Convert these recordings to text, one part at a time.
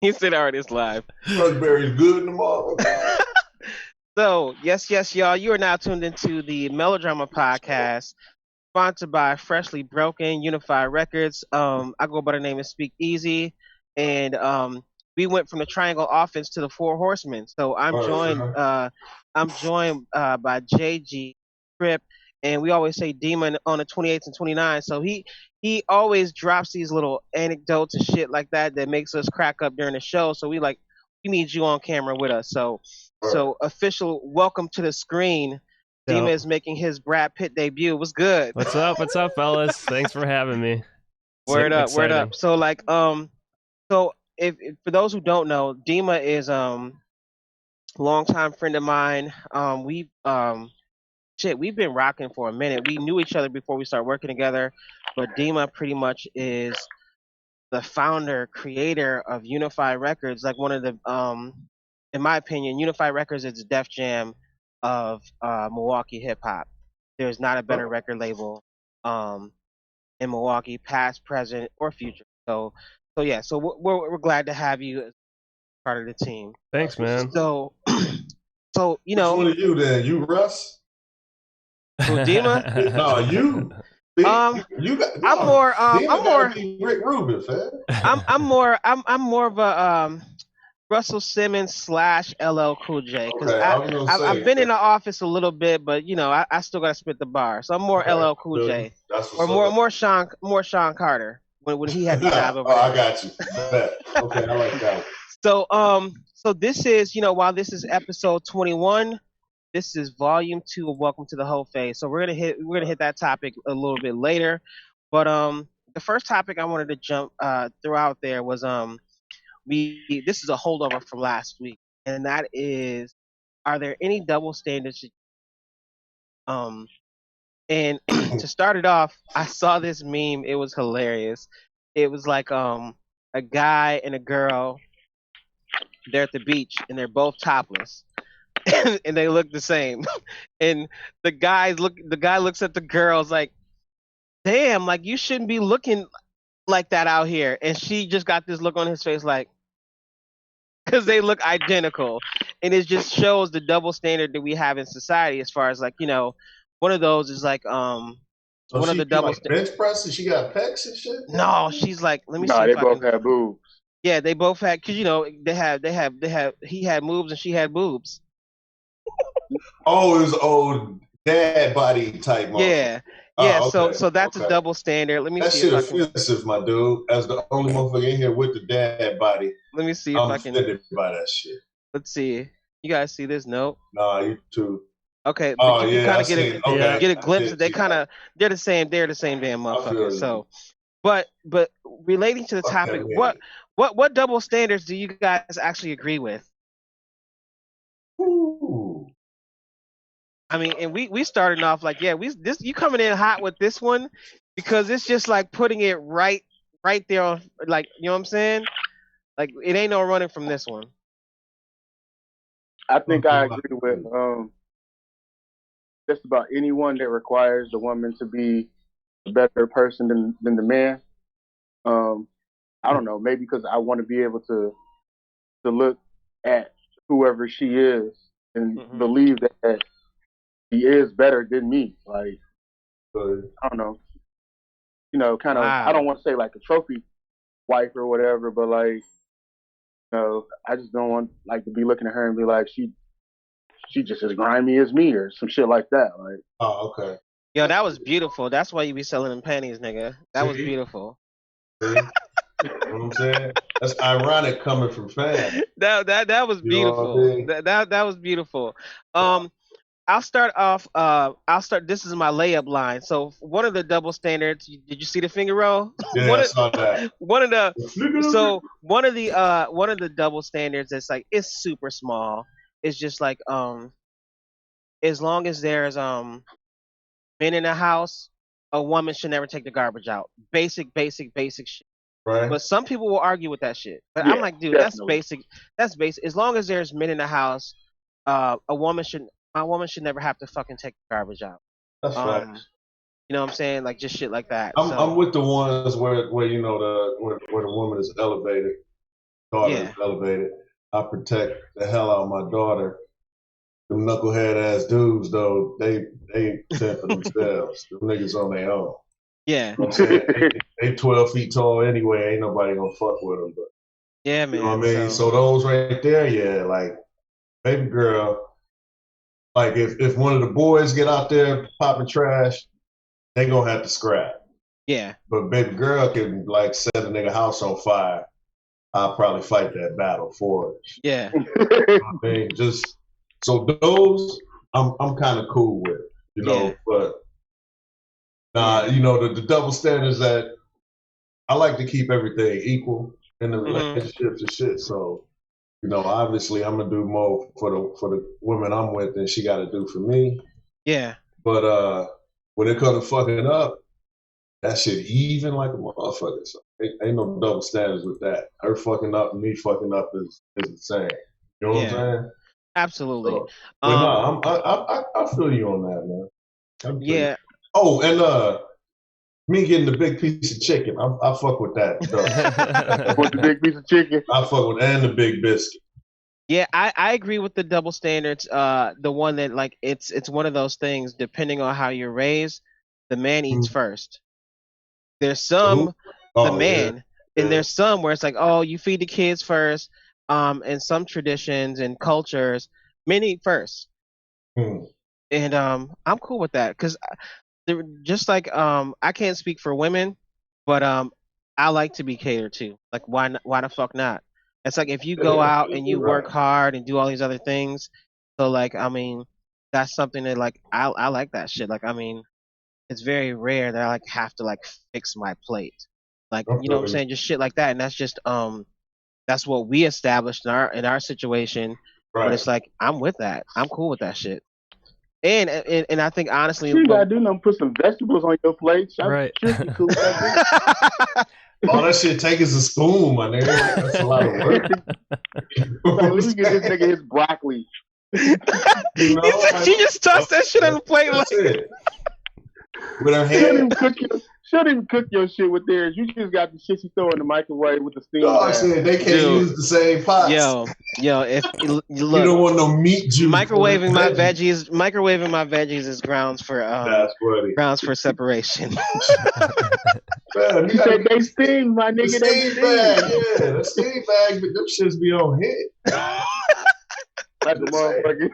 He said, "All right, it's live." Raspberry's good in the morning. So, yes, y'all. You are now tuned into the Melodrama Podcast, sponsored by Freshly Broken Unified Records. I go by the name of Speak Easy, and we went from the Triangle Offense to the Four Horsemen. So I'm joined by JG Trip, and we always say Dima on the 28th and 29th. So he always drops these little anecdotes and shit like that makes us crack up during the show. So we need you on camera with us. So official welcome to the screen. Dima Yo, is making his Brad Pitt debut. What's good? what's up? What's up, fellas? Thanks for having me. Word up, word Exciting. up. So if for those who don't know, Dima is longtime friend of mine. We've been rocking for a minute. We knew each other before we started working together, but Dima pretty much is the founder, creator of Unified Records, like one of the in my opinion, Unified Records is the Def Jam of Milwaukee hip hop. There's not a better record label in Milwaukee, past, present, or future. So yeah, so we're glad to have you as part of the team. Thanks, man. So so Which one of you then? You Russ? Dima? No, you. You got. No, I'm more Rick Rubin, fam. I'm more of a Russell Simmons slash LL Cool J because I've been in the office a little bit, but I still gotta spit the bar. So I'm more LL Cool J or more Sean Carter when he had the job over there. I got you. Okay, I like that. So this is while this is episode 21, this is volume 2 of Welcome to the Whole Phase. So we're gonna hit that topic a little bit later, but the first topic I wanted to throw out there was this is a holdover from last week, and that is, are there any double standards? And to start it off, I saw this meme. It was hilarious. It was like a guy and a girl. They're at the beach and they're both topless, and they look the same. And the guy looks at the girls like, "Damn, like you shouldn't be looking like that out here." And she just got this look on his face like, because they look identical, and it just shows the double standard that we have in society as far as like one of those is like one of the double bench press and she got pecs and shit. No, she's like, let me see. They both had boobs. Yeah, they both had, because they have he had moves and she had boobs. Oh, it was old dad body type. Yeah. Yeah, okay. So that's a double standard. Let me see. That shit offensive, my dude. As the only motherfucker in here with the dad body. Let me see if I can. I'm offended by that shit. Let's see. You guys see this? Nope. Nah, you too. Okay, but you can kind of get a glimpse. They're the same. They're the same damn motherfuckers. So, but relating to the topic, what double standards do you guys actually agree with? Ooh. I mean, and we started off like, you coming in hot with this one because it's just like putting it right there on, like, you know what I'm saying? Like, it ain't no running from this one. I think I agree with just about anyone that requires the woman to be a better person than the man. I don't know, maybe because I want to be able to look at whoever she is and believe that he is better than me. Like, I don't know, kind of. Wow. I don't want to say like a trophy wife or whatever, but like, I just don't want like to be looking at her and be like, she just as grimy as me or some shit like that. Like, oh, okay. Yo, that was beautiful. That's why you be selling them panties, nigga. That was beautiful. You know what I'm saying? That's ironic coming from fans. That was beautiful. That was beautiful. I'll start off. This is my layup line. So one of the double standards. Did you see the finger roll? Yeah, I saw that. One of the double standards that's like, it's super small. It's just like as long as there's men in the house, a woman should never take the garbage out. Basic shit. Right. But some people will argue with that shit. But I'm like, dude, definitely. That's basic. As long as there's men in the house, my woman should never have to fucking take the garbage out. That's right. You know what I'm saying? Like, just shit like that. I'm with the ones where the woman is elevated. daughter Yeah. is elevated. I protect the hell out of my daughter. Them knucklehead ass dudes though, they fend for themselves. Them niggas on their own. Yeah. You know what I'm saying? They 12 feet tall anyway. Ain't nobody gonna fuck with them. But Yeah, you know what I man. mean? So those right there, yeah, like baby girl. Like if one of the boys get out there popping trash, they gonna have to scrap. Yeah. But baby girl can like set a nigga house on fire. I'll probably fight that battle for it. Yeah. You know what I mean, just so those I'm kind of cool with, you know. Yeah. But you know the double standards that I like to keep everything equal in the relationships and shit. So you know, obviously I'm gonna do more for the women I'm with than she got to do for me. Yeah. But when it comes to fucking up, that shit even like a motherfucker. So ain't no double standards with that. Her fucking up and me fucking up is the same. You know what I'm saying? Absolutely. So, but no, I feel you on that, man. Yeah. Oh, and me getting the big piece of chicken, I fuck with that. With the big piece of chicken. I fuck with and the big biscuit. Yeah, I agree with the double standards. The one that like it's one of those things. Depending on how you're raised, the man eats first. There's some the man, and there's some where it's like, oh, you feed the kids first. And some traditions and cultures, men eat first. And I'm cool with that because just like I can't speak for women, but I like to be catered to. Like why the fuck not? It's like if you go out and you work hard and do all these other things, so like I mean that's something that like I like that shit. Like I mean it's very rare that I like have to like fix my plate. Like you know what I'm saying, just shit like that, and that's just that's what we established in our situation. But it's like I'm with that. I'm cool with that shit. And I think honestly, you gotta do nothing. Put some vegetables on your plate. Right. Cool. All that shit take is a spoon, my nigga. That's a lot of work. Let me get this nigga his broccoli. You know, she just tossed that shit on the plate. That's it. With her hand. She don't even cook your shit with theirs. You just got the shit she throw in the microwave with the steam. No, I said they can't use the same pots. Yo, if look, you don't want no meat juice. Microwaving my veggies is grounds for separation. Man, you said they steam, my nigga. They steam bag, yeah, the steam bag, but them shits be on hit. Like a motherfucker.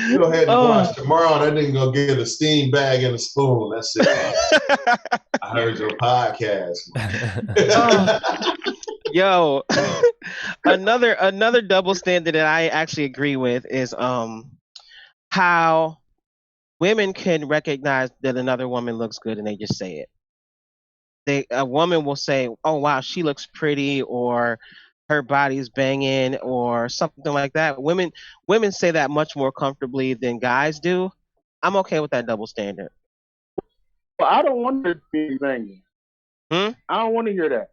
You don't have to watch tomorrow. That nigga gonna get a steam bag and a spoon. That's it. I heard your podcast. Yo, another double standard that I actually agree with is how women can recognize that another woman looks good and they just say it. A woman will say, "Oh wow, she looks pretty," or her body's banging or something like that. Women say that much more comfortably than guys do. I'm okay with that double standard. Well, I don't want to be banging. I don't want to hear that.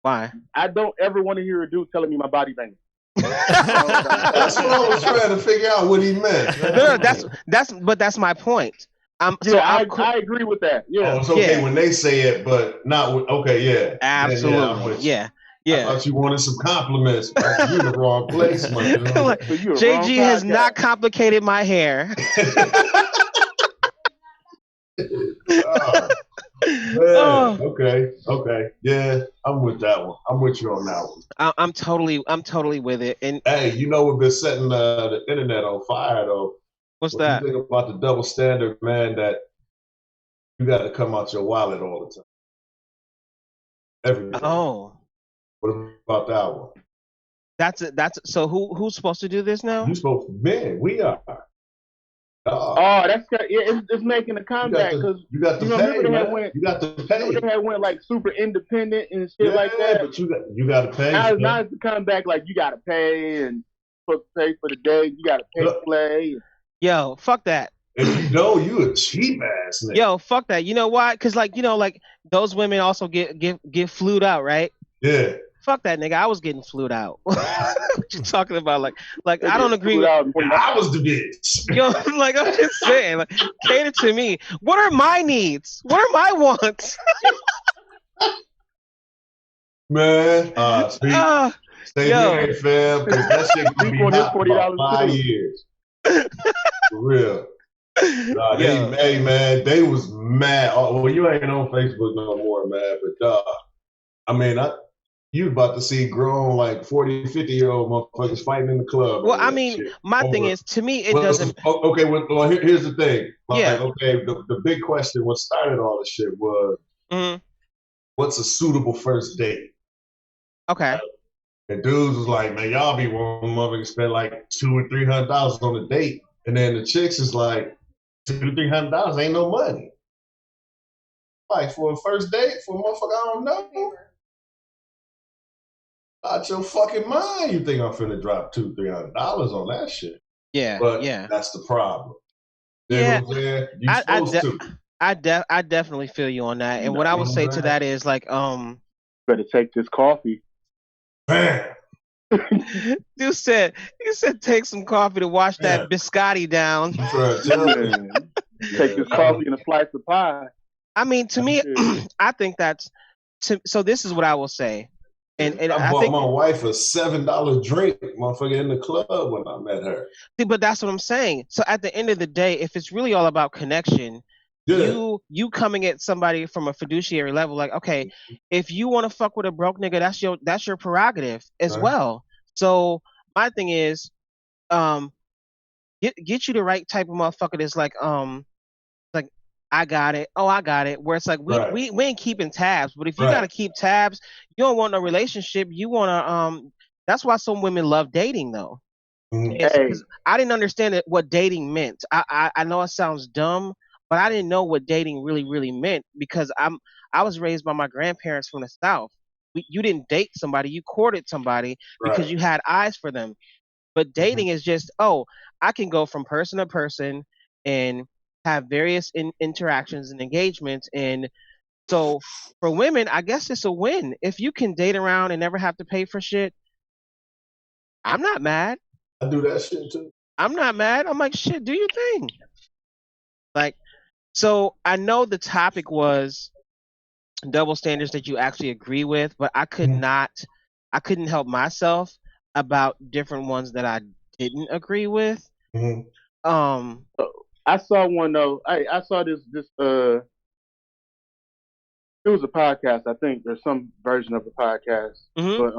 Why? I don't ever want to hear a dude telling me my body banging. That's what I was trying to figure out what he meant. No, that's my point. I agree with that. Yeah. Oh, it's okay when they say it, but not with, yeah. Absolutely. Yeah. I thought you wanted some compliments. You're in the wrong place, man. Like, JG has not complicated my hair. Okay. Yeah, I'm with that one. I'm with you on that one. I'm totally with it. And hey, you know we've been setting the internet on fire though. What's that? You think about the double standard, man, that you got to come out your wallet all the time. Every day. Oh. What about that one? That's so who's supposed to do this now? You supposed to be. We are. That's it's making a comeback because you got to pay. You got to pay. They had went like super independent and shit like that. But you got to pay. Now it's the comeback like you got to pay and supposed to pay for the day. You got to pay to play. Yo, fuck that. If you don't, you a cheap ass nigga. Yo, fuck that. You know why? Because like those women also get flued out, right? Yeah. Fuck that nigga. I was getting flued out. What you talking about? Like I don't agree with. I was the bitch. Yo, like I'm just saying, like cater to me. What are my needs? What are my wants? Man, speak. Ah, Stay yo. married, fam, because that shit gonna be Speak on his hot for about $40 5 too. years. For real. Nah, Yo. hey man, they was mad. Oh, well, you ain't on Facebook no more, man. But I mean, you about to see grown like 40, 50-year-old motherfuckers fighting in the club. Well, over I that mean, shit. my thing Over is, to me, it doesn't. okay. Well, here's the thing. Like, Yeah. okay, the big question, what started all this shit was, Mhm. what's a suitable first date? Okay. And dudes was like, man, y'all be wanting motherfuckers to spend like $200 or $300 on a date, and then the chicks is like, $200-$300 ain't no money. Like for a first date, for a motherfucker I don't know, out your fucking mind, you think I'm finna drop $200-$300 on that shit? Yeah. But Yeah. that's the problem. You know Yeah. what I'm saying? You I supposed to. I definitely feel you on that. And what I would say to that is like, Better take this coffee. Bam. you said take some coffee to wash that biscotti down. I'm trying to tell you. Man. Take this coffee and a slice of pie. I mean, to me, I think that's so. This is what I will say, and I bought think my wife a $7 drink, motherfucker, in the club when I met her. but that's what I'm saying. So at the end of the day, if it's really all about connection, Yeah. you coming at somebody from a fiduciary level, like, okay, if you want to fuck with a broke nigga, that's your prerogative as Right. well. So my thing is, get you the right type of motherfucker that's like I got it. Oh, I got it. Where it's like Right. we ain't keeping tabs, but if you Right. gotta keep tabs, you don't want no relationship. You wanna That's why some women love dating though. Mhm. It's Hey. 'cause I didn't understand what dating meant. I know it sounds dumb, but I didn't know what dating really meant because I was raised by my grandparents from the South. You didn't date somebody, you courted somebody because Right. you had eyes for them. But dating is just, oh, I can go from person to person and have various interactions and engagements. And so for women, I guess it's a win. If you can date around and never have to pay for shit, I'm not mad. I do that shit too. I'm not mad. I'm like, shit, do your thing. Like, so I know the topic was double standards that you actually agree with, but I couldn't help myself about different ones that I didn't agree with. Mhm. I saw one though. I saw this it was a podcast, I think, or some version of a podcast. Mhm. But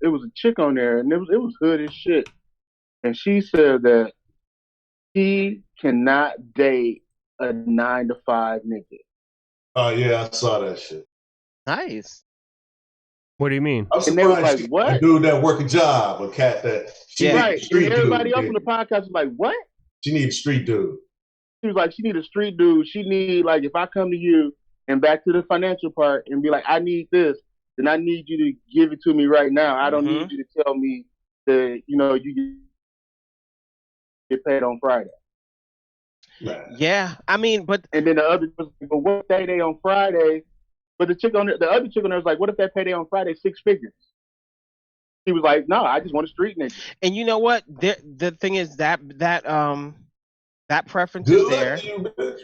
it was a chick on there, and it was hood as shit. And she said that she cannot date a 9 to 5 nigga. Oh yeah, I saw that shit. Nice. What do you mean? I'm And they was surprised like, she- what? a dude that work a job, a cat that she Yeah. need Right. a street And everybody dude. else on the podcast was like, what? She need a street dude. She was like, she need a street dude. She need, like, if I come to you and back to the financial part and be like, I need this, then I need you to give it to me right now. I don't need you to tell me that, you get paid on Friday. Man. Yeah, I mean, but And then the other was like, but what payday on Friday? But the other chick on there was like, what if that payday on Friday 6 figures? He was like, no, I just want a street nigga. and you know what? The thing is that preference Good is luck there. to you, bitch.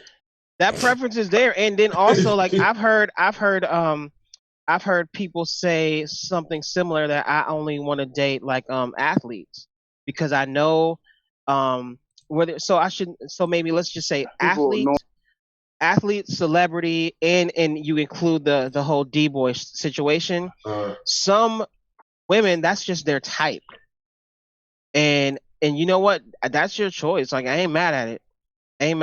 That preference is there, and then also like I've heard people say something similar that I only want to date like athletes because I know whether so maybe let's just say People know. athlete, celebrity, and you include the whole D-boy situation. Some women, that's just their type, and you know what? That's your choice. Like I ain't mad at it. And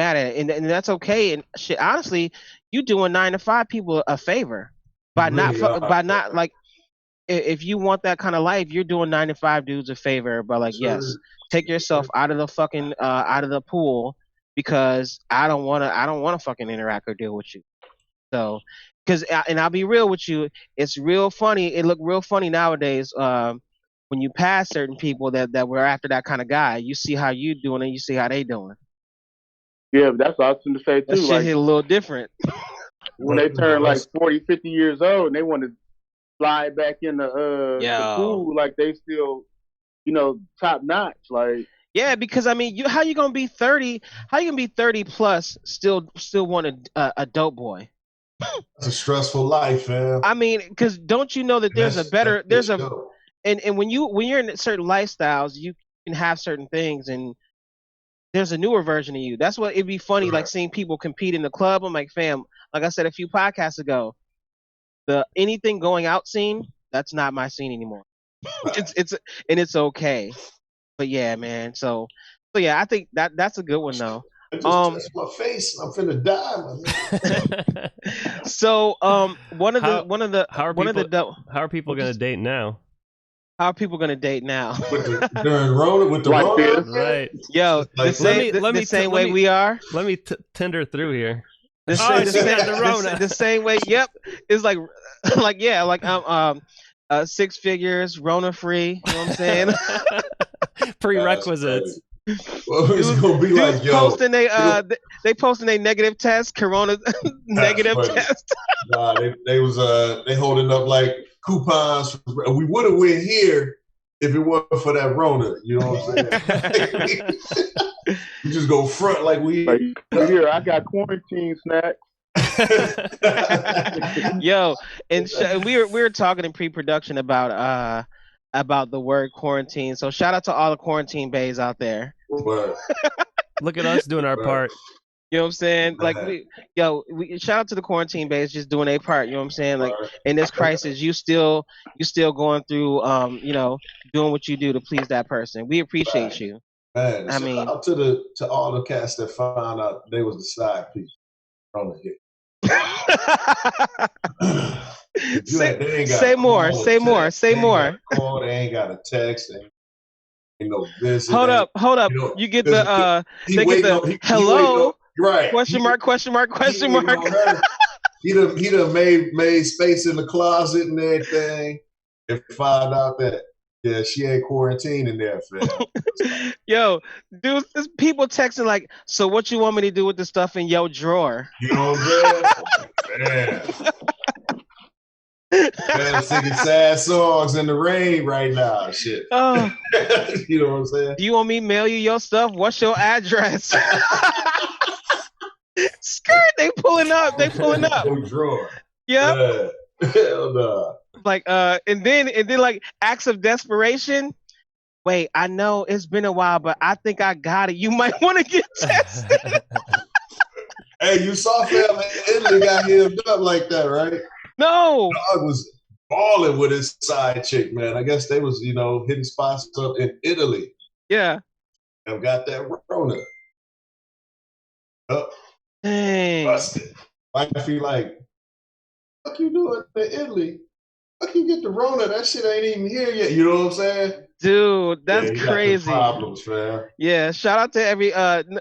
that's okay. And shit, honestly, you doing 9 to 5 people a favor by Really not like if you want that kind of life, you're doing 9 to 5 dudes a favor. But like, yes, take yourself out of the fucking out of the pool because I don't want to fucking interact or deal with you. So, and I'll be real with you, it's real funny. It look real funny nowadays when you pass certain people that were after that kind of guy. You see how you doing and you see how they doing. Yeah, but that's what I was going to say, too. That shit Like, hit a little different. when they turn like 40, 50 years old and they want to slide back in the pool, like they still, top notch. Like, yeah, because I mean, how you gonna be 30? How you gonna be 30 plus still want a dope boy? That's a stressful life, man. I mean, because don't you know that and when you're in certain lifestyles, you can have certain things, and there's a newer version of you. That's what it'd be funny, like seeing people compete in the club. I'm like, fam, like I said a few podcasts ago, the anything going out scene, that's not my scene anymore. It's okay. But yeah, man. So yeah, I think that's a good one though. I just touched my face. I'm finna die, man. So one of the how are people gonna date now? How are people gonna date now? During Rona, with the Rona, right? Yo, like, the same way we are. Let me Tinder through here. The same way. Yep. It's like yeah, like I'm 6 figures, Rona free. You know what I'm saying? Prerequisites. Well, it's gonna be like, yo, posting they posting a negative test, Corona negative test. Nah, they holding up like coupons. We would have went here if it wasn't for that Rona. You know what I'm saying? We just go front like we here. I got quarantine snacks. Yo, and we were talking in pre-production about the word quarantine. So shout out to all the quarantine bays out there. Look at us doing our part. You know what I'm saying? Like we shout out to the quarantine bays just doing their part. You know what I'm saying? Like in this crisis, you still going through doing what you do to please that person. We appreciate you. Man, shout out to all the cats that found out they was the side piece on the hit. Say more. They ain't got a text. They ain't no visit. Hold up. You get the hello. Right. Question mark. He done made space in the closet and everything, and found out that she ain't quarantined in there, fam. Yo, dude, there's people texting like, so what you want me to do with the stuff in your drawer? You know what I'm saying? Man, singing sad songs in the rain right now. Shit. Oh. You know what I'm saying? Do you want me to mail you your stuff? What's your address? Skirt, they pulling up. Drawer. Yep. Hell no. Like and then like acts of desperation. Wait, I know it's been a while, but I think I got it. You might want to get tested. Hey, you saw fam in Italy got hemmed up like that, right? No. Dog was balling with his side chick, man. I guess they was, hitting spots up in Italy. Yeah. And got that Rona. Dang. Busted. I feel like, what you doing in Italy? How can you get the Rona? That shit ain't even here yet. You know what I'm saying? Dude, that's crazy. Problems, fam. Yeah, shout out to every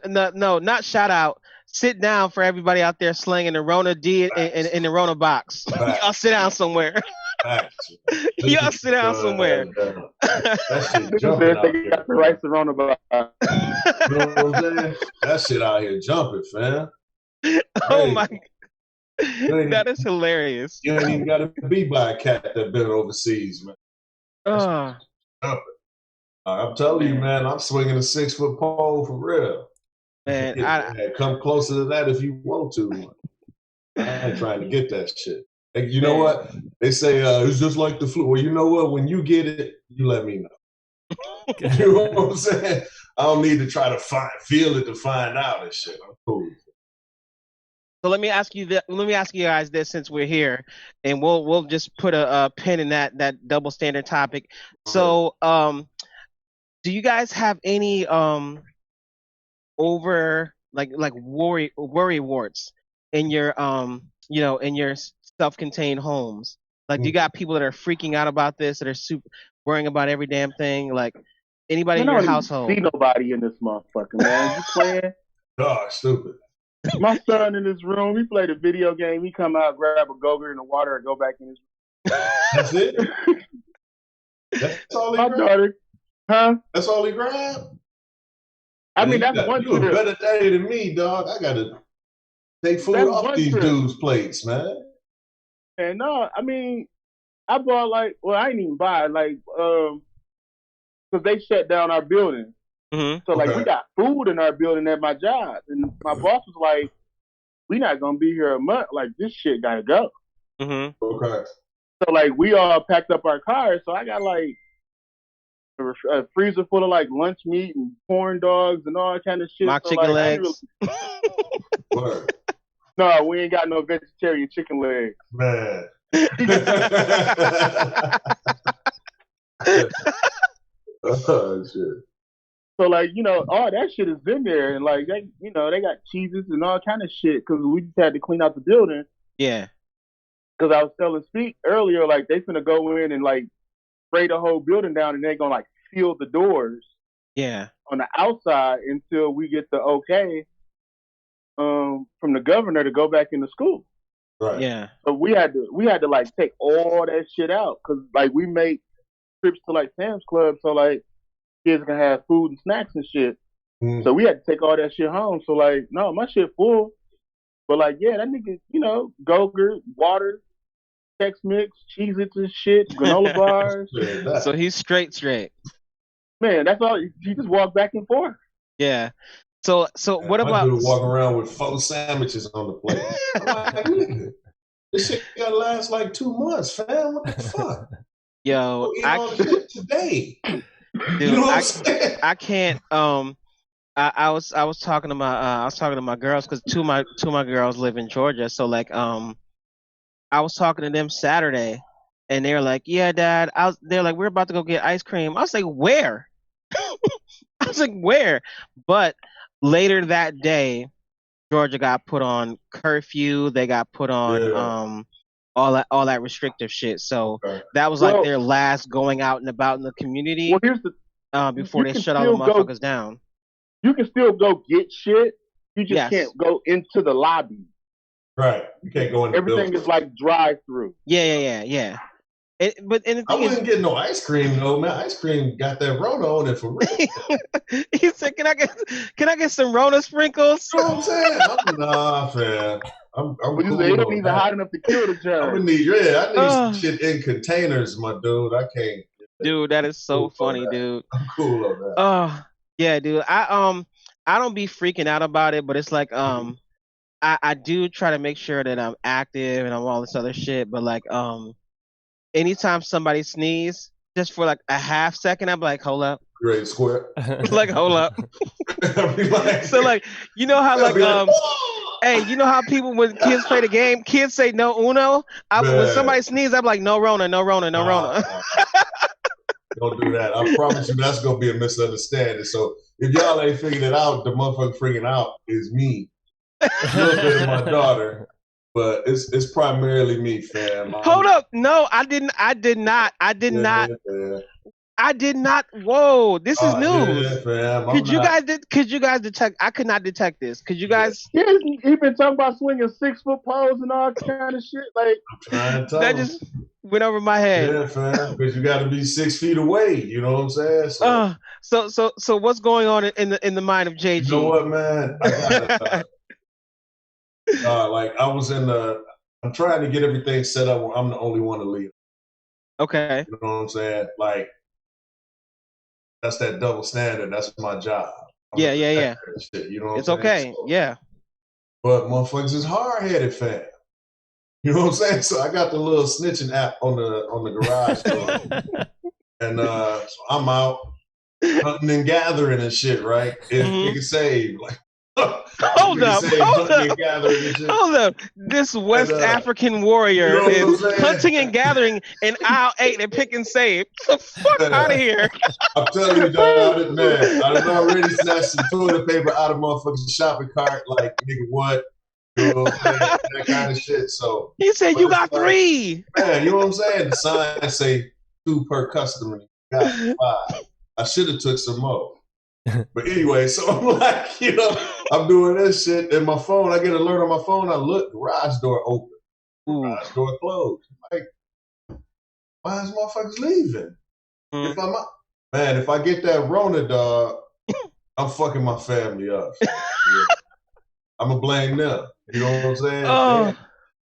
no, not shout out. Sit down for everybody out there slinging the Rona D in the Rona box. Y'all sit down somewhere. Y'all sit down somewhere. That shit jumping out here. Got the rights to Rona box. You know what I'm saying? That shit out here jumping, fam. Oh my God. That is hilarious. You ain't even got to be by a cat that been overseas, man. I'm telling you, man, I'm swinging a 6-foot pole for real. Man, come closer to that if you want to. I ain't trying to get that shit. And you know what? They say it's just like the flu. Well, you know what? When you get it, you let me know. You know what I'm saying? I don't need to try to feel it to find out and shit. I'm cool. So let me ask you guys this, since we're here, and we'll just put a pin in that double standard topic. So, do you guys have any over like worry warts in your in your self-contained homes? Like, do you got people that are freaking out about this, that are super worrying about every damn thing? Like, anybody in your household? See nobody in this motherfucker, man. You playing? Oh, stupid. My son in his room, he played a video game. He come out, grab a go-gurt in the water, and go back in his room. That's it? That's all he grabbed? Daughter, huh? That's all he grabbed? I mean, that's one You a better daddy than me, dog. I got to take food off these dudes' plates, man. And no, I mean, I bought I didn't even buy it, because they shut down our building. Mm-hmm. So we got food in our building at my job, and my boss was like, we not gonna be here a month. Like, this shit gotta go. Mm-hmm. Okay. So like, we all packed up our cars. So I got like a freezer full of like lunch meat and corn dogs and all that kind of shit. Mock so chicken like, legs. Word. No, we ain't got no vegetarian chicken legs. Man. Oh shit. So like, all that shit is in there, and like they, they got cheeses and all kind of shit because we just had to clean out the building. Yeah. Because I was telling Speak earlier, like they finna go in and like spray the whole building down, and they're gonna like seal the doors. Yeah. On the outside until we get the okay from the governor to go back into school. Right. Yeah. So we had to like take all that shit out because like we make trips to like Sam's Club, so like kids can have food and snacks and shit. Mm. So we had to take all that shit home. So like, no, my shit full. But like, yeah, that nigga, Go-Gurt, water, Tex Mix, Cheez-Its and shit, granola bars. So he's straight. Man, that's all. He just walked back and forth. Yeah. So what about? My dude walking around with 4 sandwiches on the plate. I'm like, nigga, this shit gotta last like 2 months, fam. What the fuck? Yo, today. Dude, You know what I'm saying? I can't. I was talking to my girls because two of my girls live in Georgia. So like I was talking to them Saturday, and they were like, "Yeah, Dad." They're like, "We're about to go get ice cream." I was like, "Where?" I was like, "Where?" But later that day, Georgia got put on curfew. They got put on all that restrictive shit. So that was like their last going out and about in the community. Well, here's before they shut all the motherfuckers down. You can still go get shit. You just can't go into the lobby. Right. You can't go in the Everything building. is like drive-through. Yeah. The thing I wouldn't get no ice cream though, man. Ice cream got that Rona on it for real. He said, "Can I get some Rona sprinkles?" You know what I'm saying? Nah, fam. I'm cool. They don't even hot enough to kill the germ. I need some shit in containers, my dude. I can't. Dude, that is so funny, dude. I'm cool on that. Yeah, dude. I don't be freaking out about it, but it's like I do try to make sure that I'm active and I'm all this other shit, but like anytime somebody sneeze, just for like a half second, I'm like, hold up. Great square. Like, hold up. So like, you know how like hey, you know how people when kids play the game, kids say no uno? When somebody sneezes, I'm like, no Rona. Don't do that. I promise you that's gonna be a misunderstanding. So if y'all ain't figured it out, the motherfucker freaking out is me. A little bit of my daughter. But it's primarily me, fam. Hold up. No, I did not. Whoa, this is news. Yeah, fam. Could you guys detect? I could not detect this. Could you guys? Yeah, he been talking about swinging 6-foot poles and all kind of shit. Like that just went over my head. Yeah, fam. Because you got to be 6 feet away. You know what I'm saying? So what's going on in the mind of JG? You know what, man? I got like I was I'm trying to get everything set up where I'm the only one to leave. Okay. You know what I'm saying? Like that's that double standard. That's my job. Yeah. Shit, you know what it's I'm okay. saying? So, yeah. But motherfuckers is hard-headed, fam. You know what I'm saying? So I got the little snitching app on the garage door. And so I'm out hunting and gathering and shit, right? If you can save, like Hold up. This West African warrior is hunting and gathering in aisle 8 and pick and save. Get the fuck out of here. I'm telling you, dog, man, I done already snatched some toilet paper out of motherfucking shopping cart, like, nigga, what? You know what I'm saying? That kind of shit. So he said you got 3. Man, you know what I'm saying? The sign say 2 per customer. You got 5. I should have took some more. But anyway, so I'm like, I'm doing this shit, and my phone, I get an alert on my phone. I look, garage door open, garage door closed. I'm like, why is motherfuckers leaving? If I get that Rona, dog, I'm fucking my family up. I'm gonna blame them. You know what I'm saying?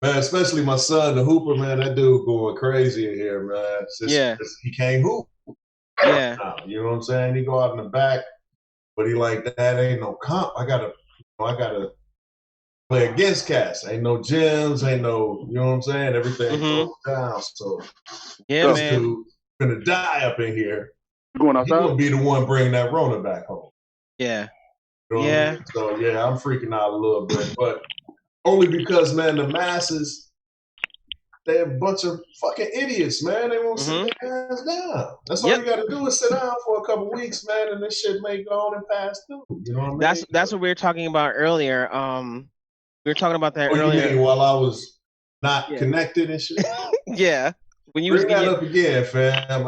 Man, especially my son, the hooper, man. That dude going crazy in here, man. He can't hoop. Yeah. You know what I'm saying? He go out in the back. But he like, that ain't no comp. I gotta play against cats. Ain't no gyms, ain't no, you know what I'm saying? Everything goes down. So yeah, this man. dude gonna die up in here. Going He's outside? gonna be the one bringing that Rona back home. Yeah. You know what I mean? So yeah, I'm freaking out a little bit, but only because, man, the masses, they're a bunch of fucking idiots, man. They won't sit their ass down. That's all you got to do is sit down for a couple weeks, man, and this shit may go on and pass through. You know what I mean? That's what we were talking about earlier. We were talking about that earlier. You mean while I was not connected and shit? Yeah. When you Bring was that up again, fam.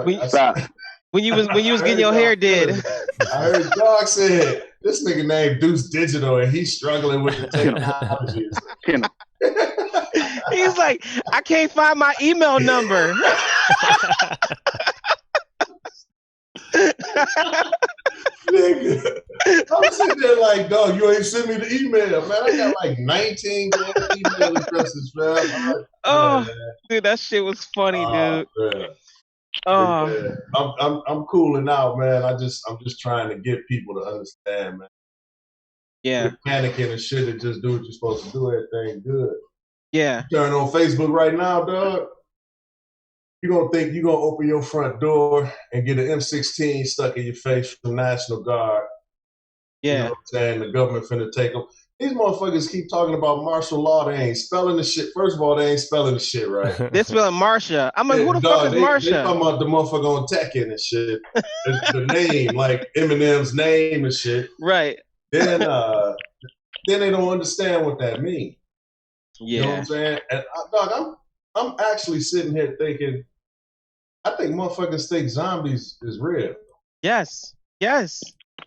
When you was getting your hair did. I heard Dog said this nigga named Deuce Digital and he's struggling with the technology. He's like, I can't find my email number. Nigga, I'm sitting there like, dog, you ain't sent me the email, man. I got like 19 email addresses, man. Like, dude, that shit was funny, dude. Man. I'm cooling out, man. I'm just trying to get people to understand, man. Yeah. You're panicking and shit and just do what you're supposed to do. Everything good. Yeah. Turn on Facebook right now, dog. You're going to think you're going to open your front door and get an M16 stuck in your face from National Guard. Yeah. You know what I'm saying? The government finna take them. These motherfuckers keep talking about martial law. They ain't spelling the shit. First of all, they ain't spelling the shit right. They're spelling Marsha. I'm like, who the fuck is Marsha? They talking about the motherfucker on Tekken and shit. The name, like Eminem's name and shit. Right. Then they don't understand what that means. Yeah. You know what I'm saying? And dog, I'm actually sitting here thinking, I think motherfuckers think zombies is real. Yes. Yes.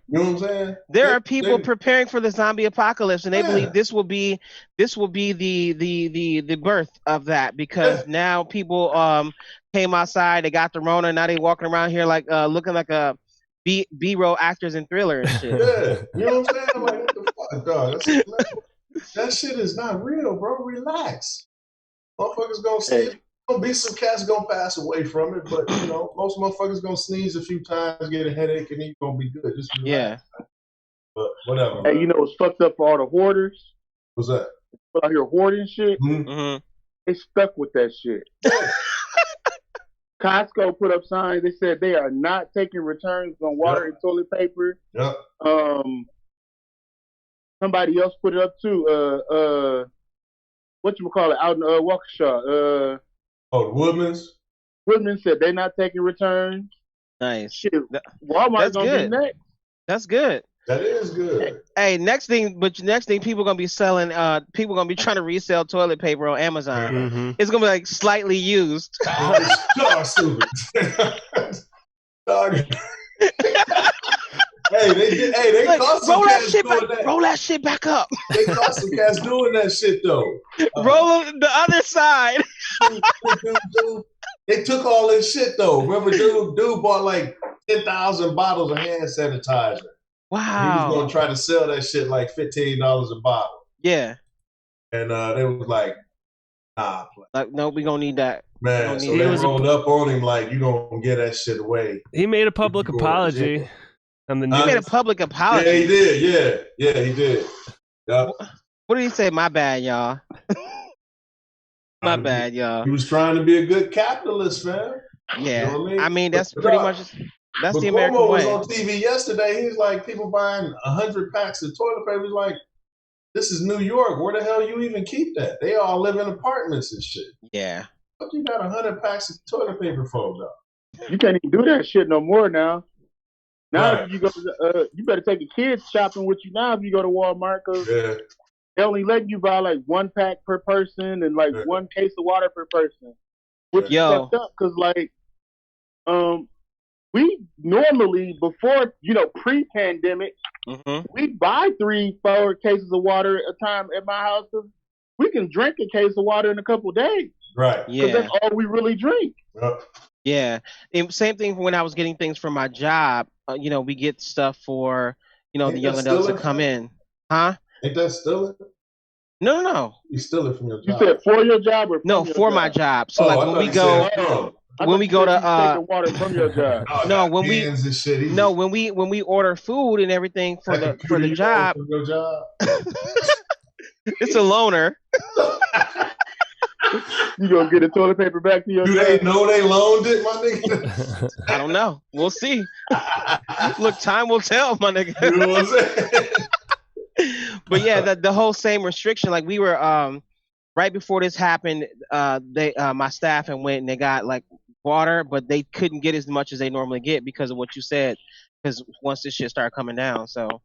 You know what I'm saying? There are people preparing for the zombie apocalypse, and they believe this will be the birth of that, because now people came outside, they got the Rona, now they walking around here like looking like a B-roll actors in Thriller and shit. Yeah, you know what I'm saying? I'm like, what the fuck, dog? That shit is not real, bro. Relax. Motherfuckers gonna see it. Gonna be some cats gonna pass away from it, but you know, most motherfuckers gonna sneeze a few times, get a headache, and then you're gonna be good. Just relax. Yeah. But whatever. Hey, you know what's fucked up for all the hoarders? What's that? People out here hoarding shit. Mm-hmm. They stuck with that shit. Costco put up signs. They said they are not taking returns on water and toilet paper. Yep. Somebody else put it up too. Whatchamacallit, out in Waukesha. Woodman's? Woodman said they're not taking returns. Nice. Shit, Walmart's gonna be next. That's good. That is good. Hey, next thing people gonna be selling. People gonna be trying to resell toilet paper on Amazon. Mm-hmm. It's gonna be like slightly used. Dog, stupid. Dog. They like, caught some cats doing that. Roll that shit back up. They caught some cats doing that shit though. Roll the other side. They took all this shit though. Remember, dude bought like 10,000 bottles of hand sanitizer. Wow. He was gonna try to sell that shit like $15 a bottle. Yeah. And they was like, nah. Like, no, we gonna need that. Man, so they rolled up on him like, you gonna get that shit away. He made a public apology. He made a public apology. Yeah, he did. Yeah, he did. Yep. What did he say? My bad, y'all. My bad, y'all. He was trying to be a good capitalist, man. Yeah. You know what I mean, that's pretty much that's the American Cuomo way. was on TV yesterday. He's like, people buying 100 packs of toilet paper. He's like, this is New York. Where the hell you even keep that? They all live in apartments and shit. Yeah. What you got 100 packs of toilet paper for, though? You can't even do that shit no more now. Now, if you go, you better take your kids shopping with you now if you go to Walmart, because they only let you buy like 1 pack per person and like 1 case of water per person. Which is fucked up, because like, we normally, before, pre-pandemic, we buy 3-4 cases of water at a time at my house, because we can drink a case of water in a couple of days. Right. Yeah. Because that's all we really drink. Yeah. Same thing when I was getting things for my job. We get stuff for, the young adults to come in. Huh? Ain't that still? No. You steal it from your job. You said for your job or no, for my job. So like when we go to water from your job. No, when we order food and everything for the job. From your job? It's a loaner. You gonna get the toilet paper back to your Do they know they loaned it, my nigga? I don't know. We'll see. Look, time will tell, my nigga. You know what I'm saying? But yeah, the whole same restriction. Like we were right before this happened, they my staff and went and they got like water, but they couldn't get as much as they normally get because of what you said. Because once this shit started coming down, so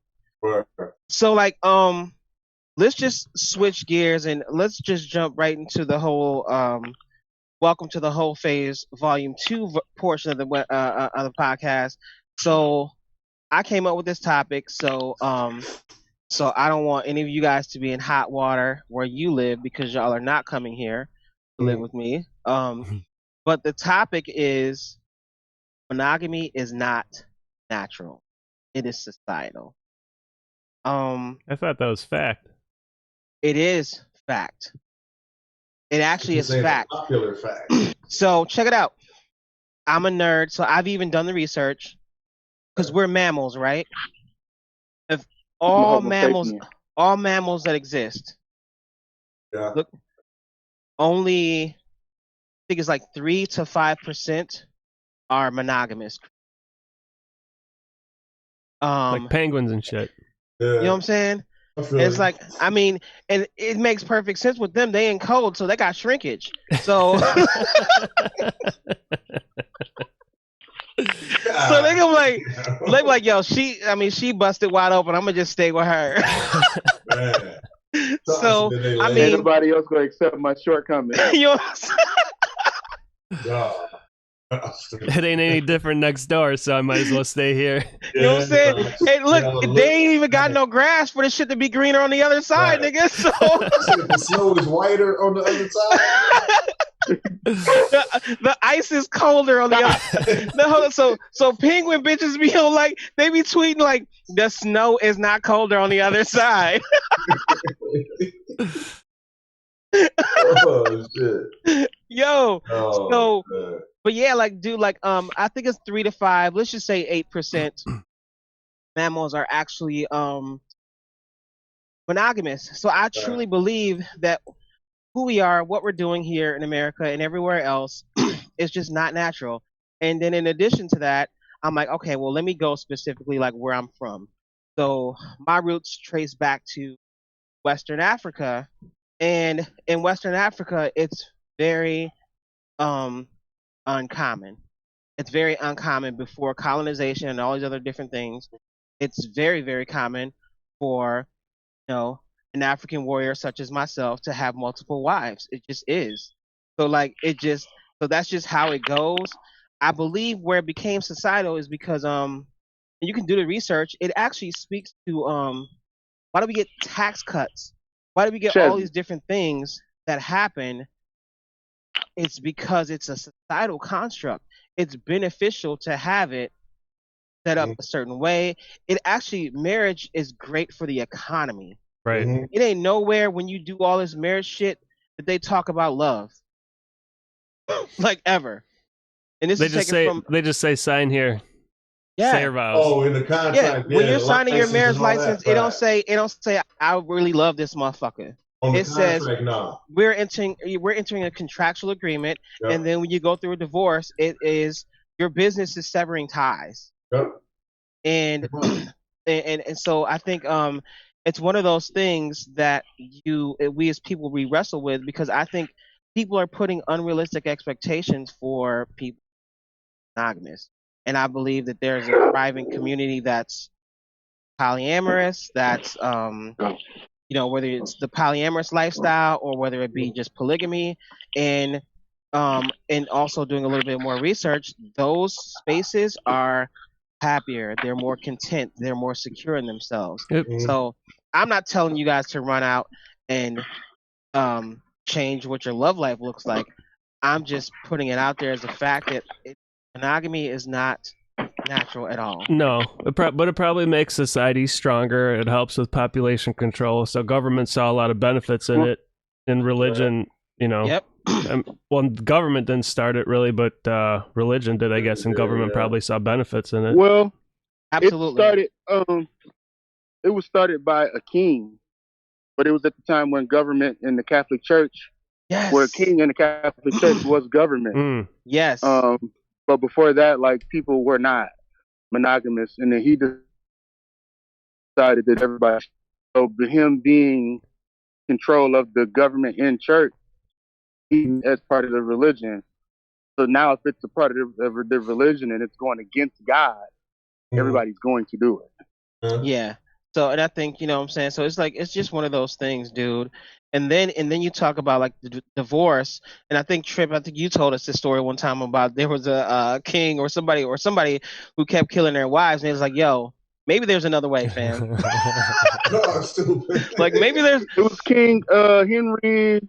like let's just switch gears and let's just jump right into the whole welcome to the whole phase volume 2 portion of the podcast. So I came up with this topic, so I don't want any of you guys to be in hot water where you live because y'all are not coming here to live with me. But the topic is monogamy is not natural. It is societal. I thought that was fact. It is fact. It actually is fact. Popular fact. So check it out. I'm a nerd, so I've even done the research because we're mammals, right? If all mammals that exist, look, only I think it's like 3 to 5% are monogamous. Like penguins and shit. Yeah. You know what I'm saying? It's like, I mean, and it makes perfect sense with them. They ain't cold, so they got shrinkage. So, so they gonna be like, yo, she busted wide open. I'm gonna just stay with her. So, I mean, ain't nobody else gonna accept my shortcomings. You know what I'm saying? It ain't any different next door, so I might as well stay here. You know what I'm saying? Hey, look, they ain't even got no grass for the shit to be greener on the other side, nigga. So the snow is whiter on the other side. the ice is colder on the other. So penguin bitches be on like they be tweeting like the snow is not colder on the other side. Oh shit. Yo. Oh, so. But yeah, like, dude, like, I think it's 3 to 5. Let's just say 8% mammals are actually monogamous. So I truly believe that who we are, what we're doing here in America and everywhere else, is just not natural. And then in addition to that, I'm like, okay, well, let me go specifically like where I'm from. So my roots trace back to Western Africa, and in Western Africa, it's very uncommon. It's very uncommon before colonization and all these other different things. It's very, very common for, an African warrior such as myself to have multiple wives. It just is. So that's just how it goes. I believe where it became societal is because and you can do the research. It actually speaks to why do we get tax cuts? Why do we get all these different things that happen? It's because it's a societal construct. It's beneficial to have it set up a certain way. It actually, marriage is great for the economy. Right. It ain't nowhere when you do all this marriage shit that they talk about love. Like ever. And this they just say sign here. Yeah. Say your vows. Oh, in the contract. Yeah. When you're signing your marriage license, it don't say I really love this motherfucker. It says we're entering a contractual agreement, and then when you go through a divorce, it is your business is severing ties. And so I think it's one of those things that we as people we wrestle with, because I think people are putting unrealistic expectations for people monogamous, and I believe that there's a thriving community that's polyamorous, that's whether it's the polyamorous lifestyle or whether it be just polygamy, and also doing a little bit more research, those spaces are happier, they're more content, they're more secure in themselves. So I'm not telling you guys to run out and change what your love life looks like. I'm just putting it out there as a fact that monogamy is not natural at all. No, but it probably makes society stronger. It helps with population control. So government saw a lot of benefits in it. In religion, Yep. Well, government didn't start it really, but religion did, I guess, and government probably saw benefits in it. Well, absolutely. It was started by a king but it was at the time when government in the Catholic Church, Yes. where a king in the Catholic Church was government. Yes. But before that, like, people were not monogamous, and then he decided that everybody. So him being control of the government in church, he as part of the religion. So now, if it's a part of the religion and it's going against God, everybody's going to do it. Yeah. So, and I think, you know what I'm saying? So it's like, it's just one of those things, dude. And then you talk about like the divorce. And I think Trip, I think you told us this story one time about there was a king or somebody who kept killing their wives. And it was like, yo, maybe there's another way, fam. Like maybe there's. It was King Henry.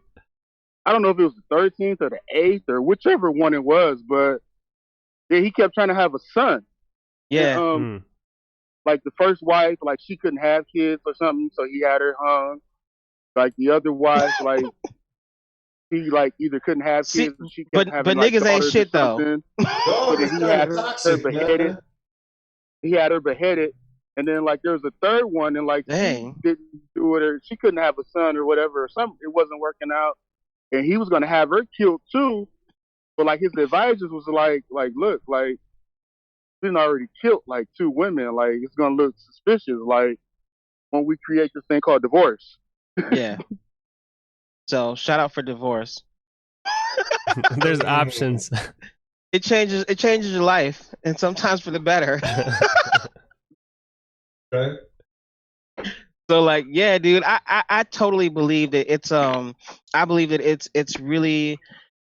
I don't know if it was the 13th or the 8th or whichever one it was, but yeah, he kept trying to have a son. Yeah. And, like the first wife, like she couldn't have kids or something, so he had her hung. Like the other wife, like he like either couldn't have kids, or she couldn't have. But like, niggas ain't shit though. So then he had her beheaded. He had her beheaded, and then like there was a third one, and like she didn't do it, or she couldn't have a son or whatever, or something. It wasn't working out, and he was gonna have her killed too. But like his advisors was like look, like been already killed like 2 women. Like it's gonna look suspicious. Like when we create this thing called divorce. Yeah. So shout out for divorce. There's options. It changes your life, and sometimes for the better. Okay. So like, yeah, dude, I totally believe that it's I believe that it's really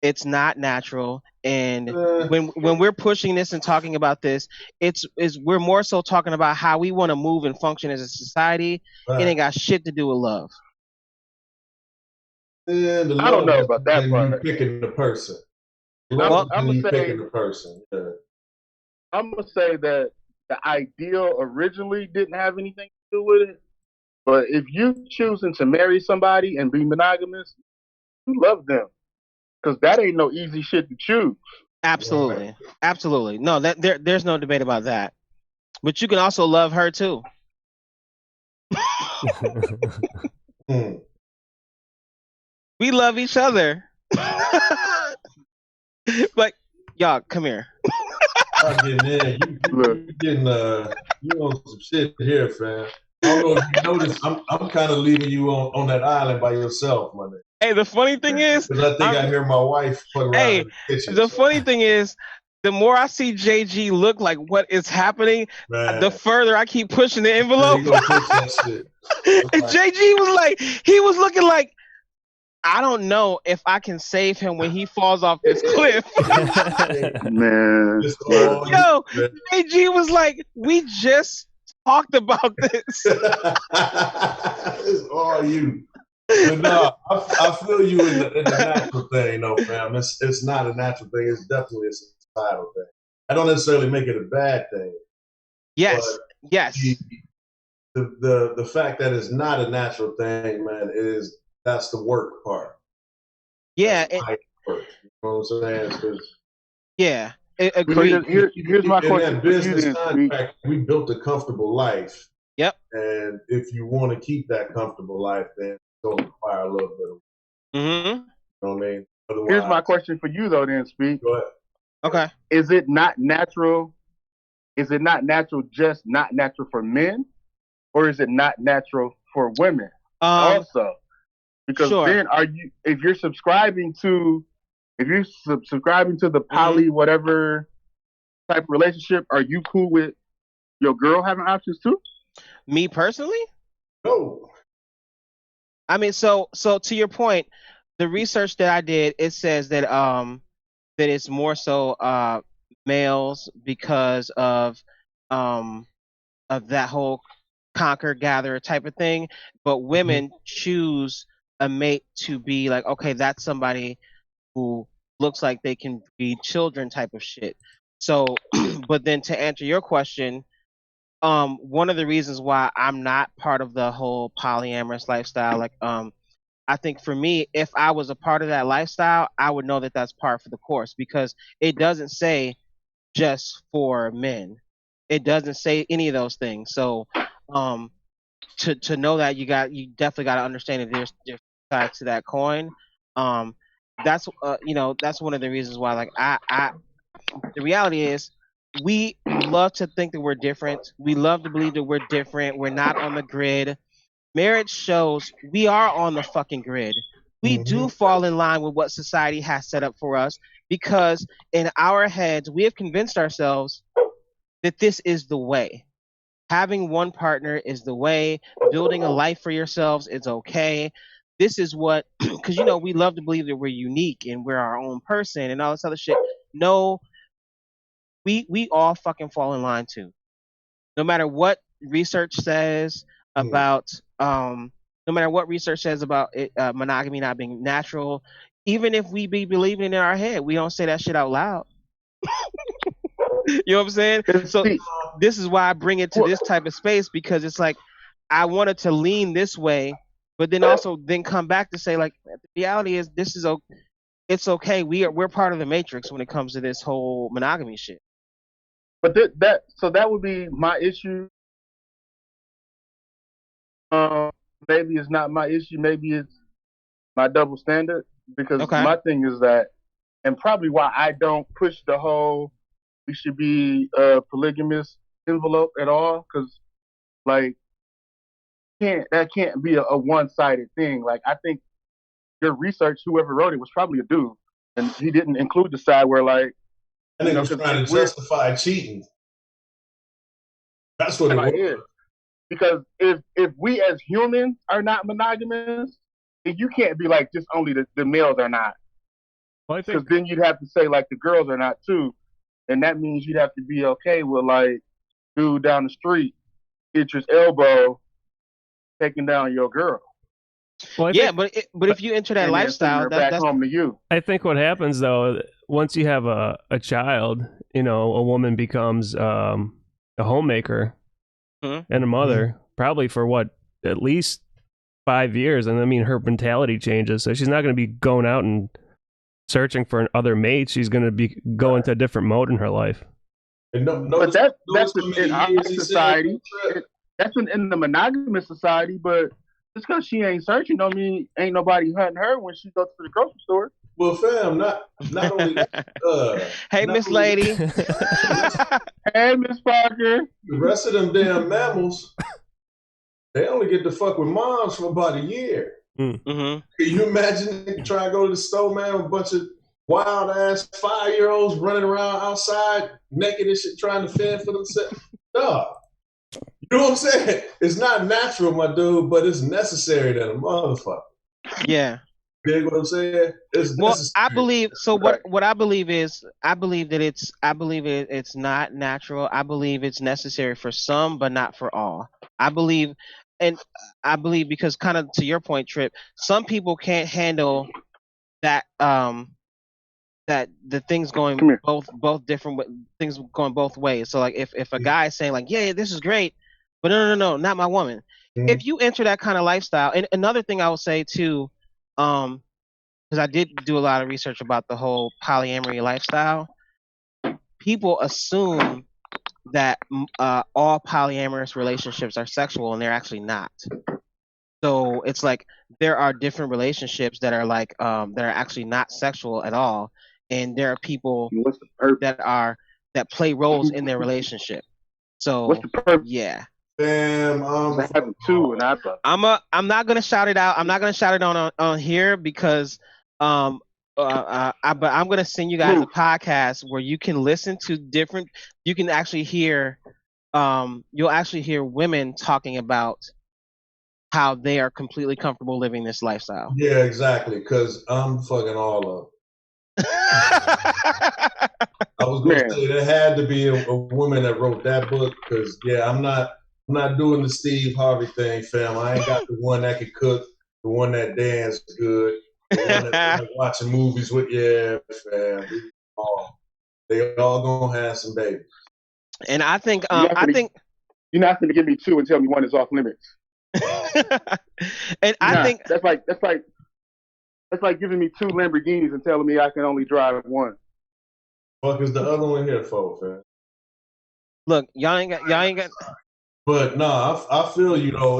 it's not natural. And when we're pushing this and talking about this, we're more so talking about how we want to move and function as a society. It ain't got shit to do with love. And I don't know about that part. You picking the person. Well, I'm gonna say picking the person. Yeah. I'm gonna say that the ideal originally didn't have anything to do with it. But if you choosing to marry somebody and be monogamous, you love them, because that ain't no easy shit to choose. Absolutely, right. Absolutely. No, there's no debate about that. But you can also love her too. We love each other. Like, y'all, come here. I'm getting in. You getting you on some shit here, fam. I don't know if you noticed, I'm kind of leaving you on that island by yourself, my nigga. Hey, the funny thing is, because I think I hear my wife fucking around in the kitchen. The funny thing is, the more I see JG look like what is happening, the further I keep pushing the envelope. And JG was like, he was looking like, I don't know if I can save him when he falls off this cliff. Man. Yo, JG was like, we just talked about this. It's all you. But no, I feel you in the natural thing, though, fam. It's not a natural thing. It's definitely a societal thing. I don't necessarily make it a bad thing. Yes, yes. The fact that it's not a natural thing, man, that's the work part. Yeah. Work. You know what I'm saying? Yeah. Agreed. Here's my question. In that business contract, we built a comfortable life. Yep. And if you want to keep that comfortable life, then it's going to require a little bit of. Mm-hmm. You know what I mean? Otherwise, here's my question for you, though, then, Speak. Go ahead. Okay. Is it not natural? Is it not natural, just not natural for men? Or is it not natural for women also? Because then if you're subscribing to the poly whatever type of relationship, are you cool with your girl having options too? Me personally? No. I mean, so to your point, the research that I did, it says that that it's more so males because of that whole conquer gather type of thing, but women choose a mate to be like, okay, that's somebody who looks like they can be children type of shit. So, but then to answer your question, one of the reasons why I'm not part of the whole polyamorous lifestyle, like, I think for me, if I was a part of that lifestyle, I would know that that's par for the course, because it doesn't say just for men. It doesn't say any of those things. So, to know that you definitely got to understand that there's different sides to that coin. Um, that's that's one of the reasons why like I the reality is we love to think that we're different. We love to believe that we're different. We're not on the grid. Marriage shows we are on the fucking grid. We do fall in line with what society has set up for us because in our heads we have convinced ourselves that this is the way. Having one partner is the way. Building a life for yourselves is okay. This is what, because we love to believe that we're unique and we're our own person and all this other shit. No, we all fucking fall in line too. No matter what research says about no matter what research says about it, monogamy not being natural, even if we be believing it in our head, we don't say that shit out loud. You know what I'm saying? So this is why I bring it to this type of space because it's like I wanted to lean this way, but then also then come back to say like the reality is it's okay. We're part of the matrix when it comes to this whole monogamy shit. But that would be my issue. Maybe it's not my issue. Maybe it's my double standard because my thing is that, and probably why I don't push the whole we should be polygamous envelope at all because like that can't be a one-sided thing. Like I think your research, whoever wrote it, was probably a dude, and he didn't include the side where like I think he was trying to justify cheating. That's what it was. Because if we as humans are not monogamous, then you can't be like just only the males are not. Because then you'd have to say like the girls are not too, and that means you'd have to be okay with like dude down the street, Idris Elbow, taking down your girl. Well, but if you enter that lifestyle, that's home to you. I think what happens though, once you have a child, a woman becomes a homemaker and a mother, probably for at least 5 years, and I mean her mentality changes, so she's not going to be going out and searching for other mates. She's going to be going to a different mode in her life. But that's in our society. That's in the monogamous society, but just because she ain't searching don't mean ain't nobody hunting her when she goes to the grocery store. Well, fam, not only that. Hey, Miss Lady. Hey, Miss Parker. The rest of them damn mammals, they only get to fuck with moms for about a year. Can you imagine trying to go to the store, man, with a bunch of wild ass 5-year-olds running around outside naked and shit trying to fend for themselves? Dog. You know what I'm saying? It's not natural, my dude, but it's necessary than a motherfucker. Yeah. You know what I'm saying? It's necessary. I believe so. What I believe is, I believe it's not natural. I believe it's necessary for some, but not for all. I believe because kind of to your point, Trip, some people can't handle that that the things going both different things going both ways. So like if a guy is saying like, yeah, this is great, but no, not my woman. If you enter that kind of lifestyle, and another thing I would say too, because I did do a lot of research about the whole polyamory lifestyle, people assume that all polyamorous relationships are sexual, and they're actually not. So it's like there are different relationships that are like that are actually not sexual at all, and there are people that play roles in their relationship. So what's the purpose? Yeah. Damn, I'm not gonna shout it out. I'm not gonna shout it on here because but I'm gonna send you guys a podcast where you can listen to different. You can actually hear you'll actually hear women talking about how they are completely comfortable living this lifestyle. Yeah, exactly. Because I'm fucking all of them. I was going to say there had to be a woman that wrote that book because I'm not doing the Steve Harvey thing, fam. I ain't got the one that can cook, the one that dance good, the one that's like watching movies with fam. They all gonna have some babies. And I think you're not gonna give me two and tell me one is off limits. And I think that's like giving me two Lamborghinis and telling me I can only drive one. Fuck is the other one here for, fam? Look, y'all ain't got. But no, I feel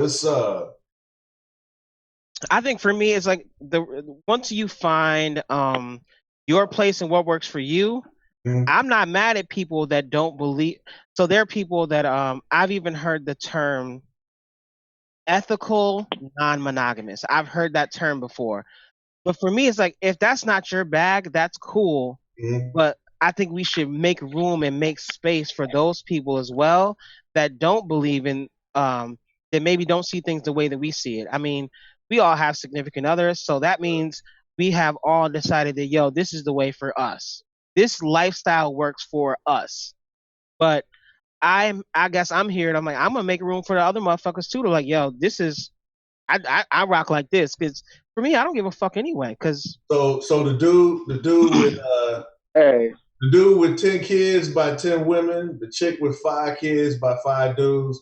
it's I think for me, it's like once you find your place and what works for you. I'm not mad at people that don't believe. So there are people that I've even heard the term ethical non-monogamous. I've heard that term before. But for me, it's like if that's not your bag, that's cool. But I think we should make room and make space for those people as well that don't believe in that maybe don't see things the way that we see it. I mean, we all have significant others, so that means we have all decided that this is the way for us. This lifestyle works for us. But I guess I'm here and I'm like, I'm gonna make room for the other motherfuckers too. To like, this is I rock like this because for me, I don't give a fuck anyway. Cause so the dude with Hey, the dude with 10 kids by 10 women, the chick with 5 kids by 5 dudes,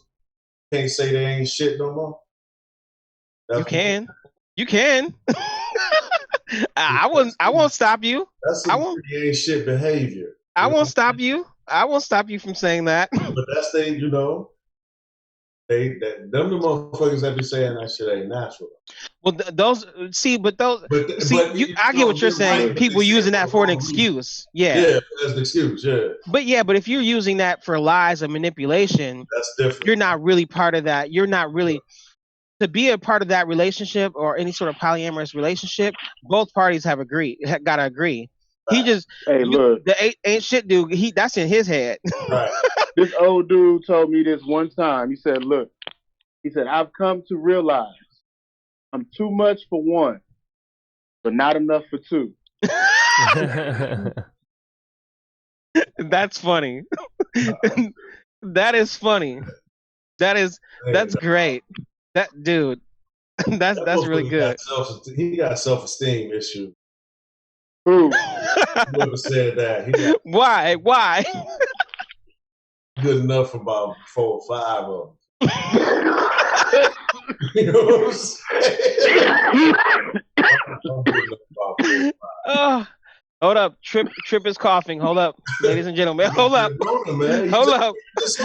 can't say they ain't shit no more. you can. I won't stop you. That's some pretty ain't shit behavior. I won't stop you. I won't stop you from saying that. But that's them the motherfuckers that be saying that shit ain't natural. Well, I get what you're saying. People using that for an excuse. Yeah, as an excuse. Yeah. But if you're using that for lies and manipulation, that's different. You're not really part of that. You're not really to be a part of that relationship or any sort of polyamorous relationship. Both parties gotta agree. He just look, the ain't shit dude. That's in his head. Right. This old dude told me this one time. He said, "Look, I've come to realize I'm too much for one, but not enough for two." That's funny. That is funny. That's great. That dude. That's really good. He got self-esteem issues. Who? Whoever said that? Why? Good enough for about 4 or 5 of them. You know what I'm saying? Hold up. Trip is coughing. Hold up, ladies and gentlemen. Hold up. Hold up. He just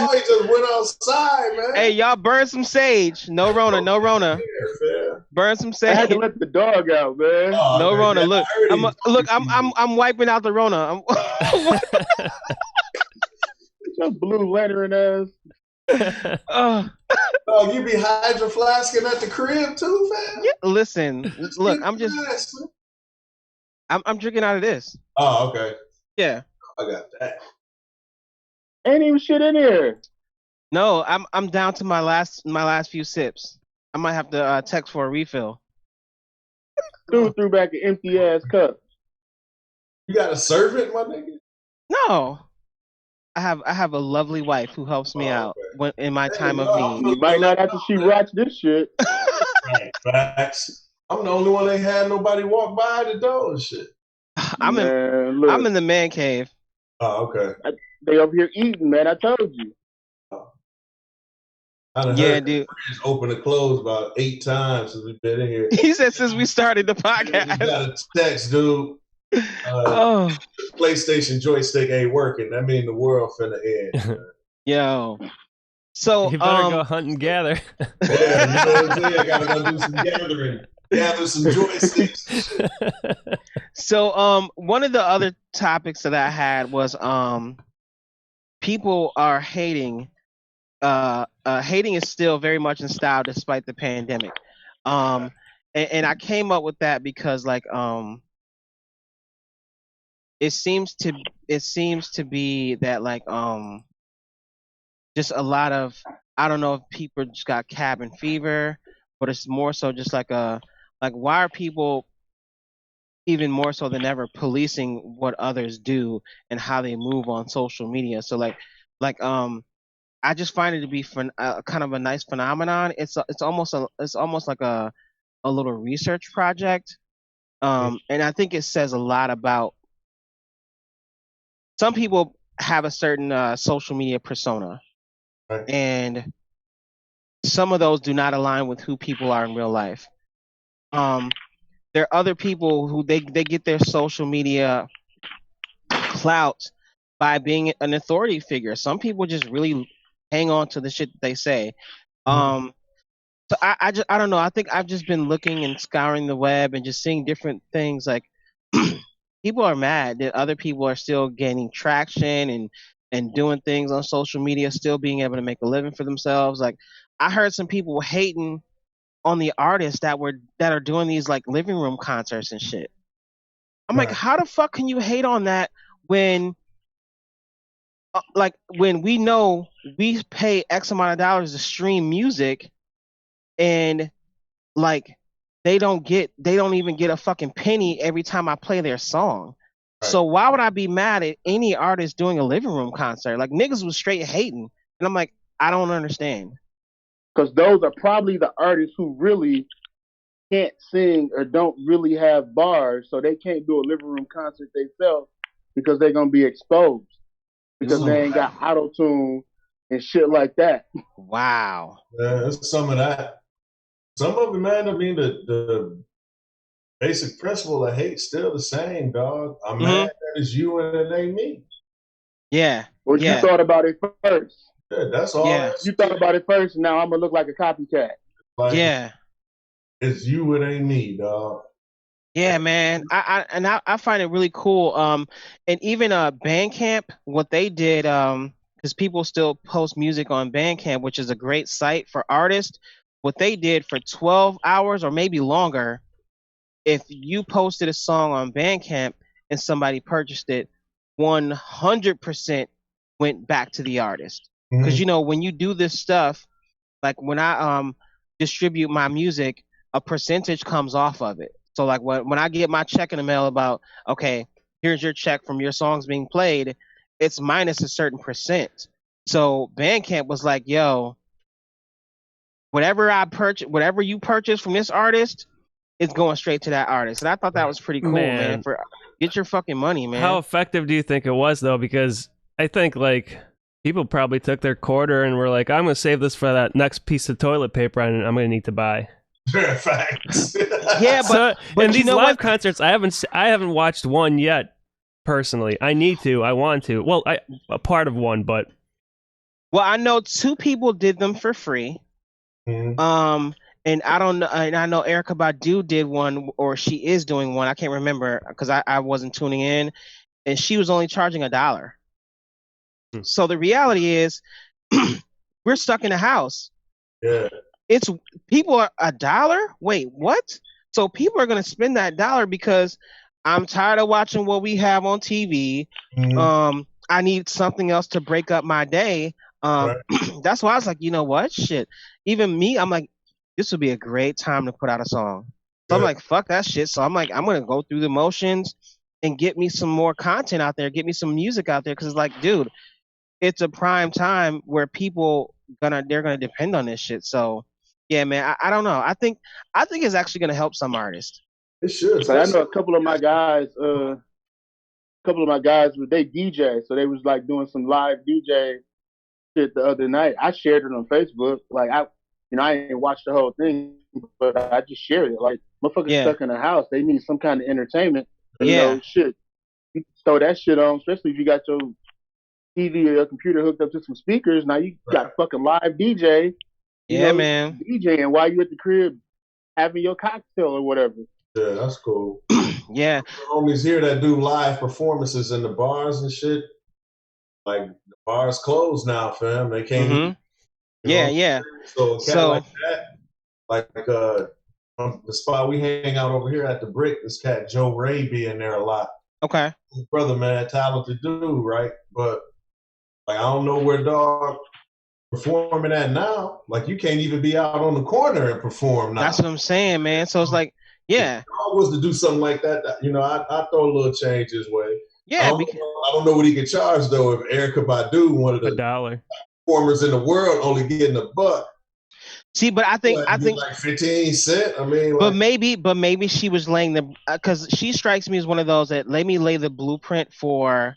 went outside, man. Hey, y'all burn some sage. No Rona. Fair. Burn some sage. I had to let the dog out, man. No Rona. Look, I'm wiping out the Rona. Your blue lantern ass. You be hydro flasking at the crib too, fam? Yeah, listen, look, I'm drinking out of this. Oh, okay. Yeah. I got that. Ain't even shit in here. No, I'm down to my last few sips. I might have to text for a refill. Dude threw back an empty ass cup. You got a servant, my nigga? No. I have a lovely wife who helps me out in my time of need. You might not after she watch this shit. Facts. I'm the only one that ain't had nobody walk by the door and shit. I'm in the man cave. Oh, okay. They over here eating, man. I told you. Yeah, dude. Open and close about 8 times since we've been in here. He said since we started the podcast. You got a text, dude. PlayStation joystick ain't working. That mean the world finna end. Yo. So you better go hunt and gather. Yeah, you know what I'm saying? I gotta go do some gathering. Gather some joysticks. So one of the other topics that I had was people are hating. Hating is still very much in style despite the pandemic. And I came up with that because it seems to be that just a lot of, I don't know if people just got cabin fever, but it's more so just why are people even more so than ever policing what others do and how they move on social media? So I just find it to be kind of a nice phenomenon. It's almost like a little research project, and I think it says a lot about. Some people have a certain social media persona, right, and some of those do not align with who people are in real life. There are other people who they get their social media clout by being an authority figure. Some people just really hang on to the shit that they say. Mhm. So I don't know. I think I've just been looking and scouring the web and just seeing different things. Like people are mad that other people are still gaining traction and doing things on social media, still being able to make a living for themselves. Like I heard some people hating on the artists that are doing these like living room concerts and shit. I'm like, Right. how the fuck can you hate on that when like when we know we pay X amount of dollars to stream music and like they don't even get a fucking penny every time I play their song. Right. So why would I be mad at any artist doing a living room concert? Like niggas was straight hating. And I'm like, I don't understand. Because those are probably the artists who really can't sing or don't really have bars, so they can't do a living room concert themselves because they're gonna be exposed because Ooh. they ain't got auto tune and shit like that. Wow. Yeah, it's some of that. Some of it, man. I mean, the basic principle of hate still the same, dog. I'm mad that it's you and it ain't me. Yeah. Well, you Yeah. thought about it first. Yeah, that's all. Yeah. That's You thought about it first, and now I'm gonna look like a copycat. like, Yeah. it's you, it ain't me, dog. Yeah, man. I find it really cool. And even Bandcamp, what they did, because people still post music on Bandcamp, which is a great site for artists. What they did for 12 hours or maybe longer, if you posted a song on Bandcamp and somebody purchased it, 100% went back to the artist. Because you know when you do this stuff, like when I distribute my music, a percentage comes off of it. So like when I get my check in the mail about, okay, here's your check from your songs being played, it's minus a certain percent. So Bandcamp was like, yo, whatever you purchase from this artist, it's going straight to that artist. And I thought that was pretty cool, man. For get your fucking money, man. How effective do you think it was though? Because I think like people probably took their quarter and were like, I'm gonna save this for that next piece of toilet paper I'm gonna need to buy. Facts. Yeah, but in you these know live what? concerts, I haven't watched one yet. Personally, I need to. I want to. Well, a part of one, but Well, I know 2 people did them for free. And I don't know. And I know Erica Badu did one, or she is doing one. I can't remember because I wasn't tuning in, and she was only charging $1. So the reality is, we're stuck in a house. Yeah. It's people are $1. Wait, what? So people are gonna spend that $1 because I'm tired of watching what we have on TV. I need something else to break up my day. Right. That's why I was like, you know what? Shit. Even me, I'm like, this would be a great time to put out a song. So I'm like, fuck that shit. So I'm like, I'm gonna go through the motions and get me some more content out there, get me some music out there, because it's like, dude, it's a prime time where people they're gonna depend on this shit. So yeah, man, I don't know. I think it's actually gonna help some artists. It should. But I know a couple of my guys, they DJ, so they was like doing some live DJ shit the other night. I shared it on Facebook. Like I ain't watched the whole thing, but I just shared it. Like motherfuckers stuck in the house, they need some kind of entertainment. And, you know, shit, you throw that shit on, especially if you got your TV or your computer hooked up to some speakers. Now you got fucking live DJ. Man. DJing while you at the crib having your cocktail or whatever. Yeah, that's cool. Yeah. Homies here that do live performances in the bars and shit. Like the bars closed now, fam. They can't. Yeah. So a cat like that, like the spot we hang out over here at the Brick, this cat Joe Ray be in there a lot. Okay. His brother, man, talented dude, right? But like I don't know where dog performing at now. Like you can't even be out on the corner and perform now. That's what I'm saying, man. So it's like, yeah. If I was to do something like that, you know, I throw a little change his way. Yeah. I don't know what he could charge though. If Erica Badu, one of the $1 performers in the world, only getting $1. See, but I think like 15 cents. I mean, but maybe she was laying the because she strikes me as one of those that let me lay the blueprint for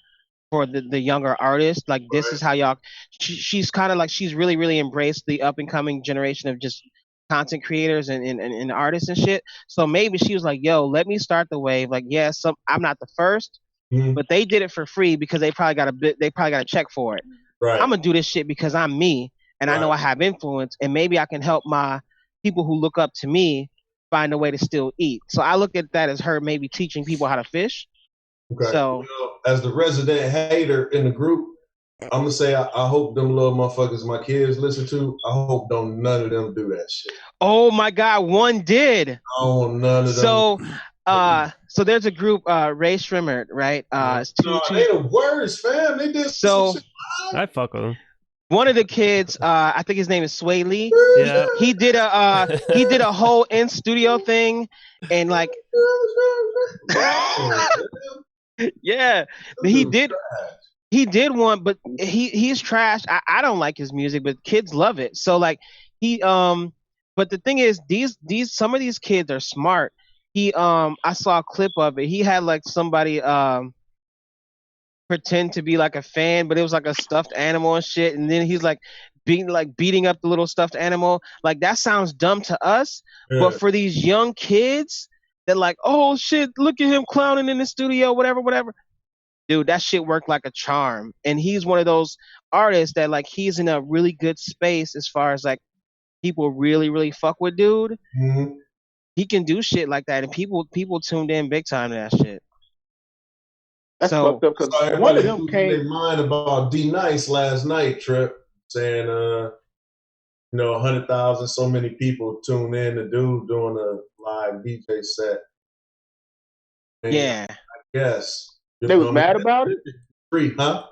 the younger artists. Like this is how y'all. She's kind of like she's really embraced the up and coming generation of just content creators and artists and shit. So maybe she was like, yo, let me start the wave. Like, I'm not the first, but they did it for free because they probably got a check for it. Right. I'm gonna do this shit because I'm me, and I know I have influence, and maybe I can help my people who look up to me find a way to still eat. So I look at that as her maybe teaching people how to fish. Okay. So as the resident hater in the group, I'm gonna say I hope them little motherfuckers my kids listen to. I hope don't none of them do that shit. oh my God, one did. I don't want none of them. So there's a group, Ray Shrimmer, right? It's two. They the worst, fam. They did so. some shit. I fuck with them. One of the kids, I think his name is Sway Lee. Yeah. He did a whole in studio thing, and like, yeah, he did one, but he's trash. I don't like his music, but kids love it. So like but the thing is, these some of these kids are smart. I saw a clip of it. He had like somebody pretend to be like a fan, but it was like a stuffed animal and shit. And then he's like beating up the little stuffed animal. Like that sounds dumb to us, but for these young kids, they're like, oh shit, look at him clowning in the studio, whatever. Dude, that shit worked like a charm. And he's one of those artists that like he's in a really good space as far as like people really, really fuck with dude. Mm-hmm. He can do shit like that, and people tuned in big time to that shit. That's fucked up because one of them came. Their mind about D Nice last night, Trip, saying 100,000, so many people tuned in to dude doing a live DJ set. And yeah, I guess they was mad about it. Free, huh?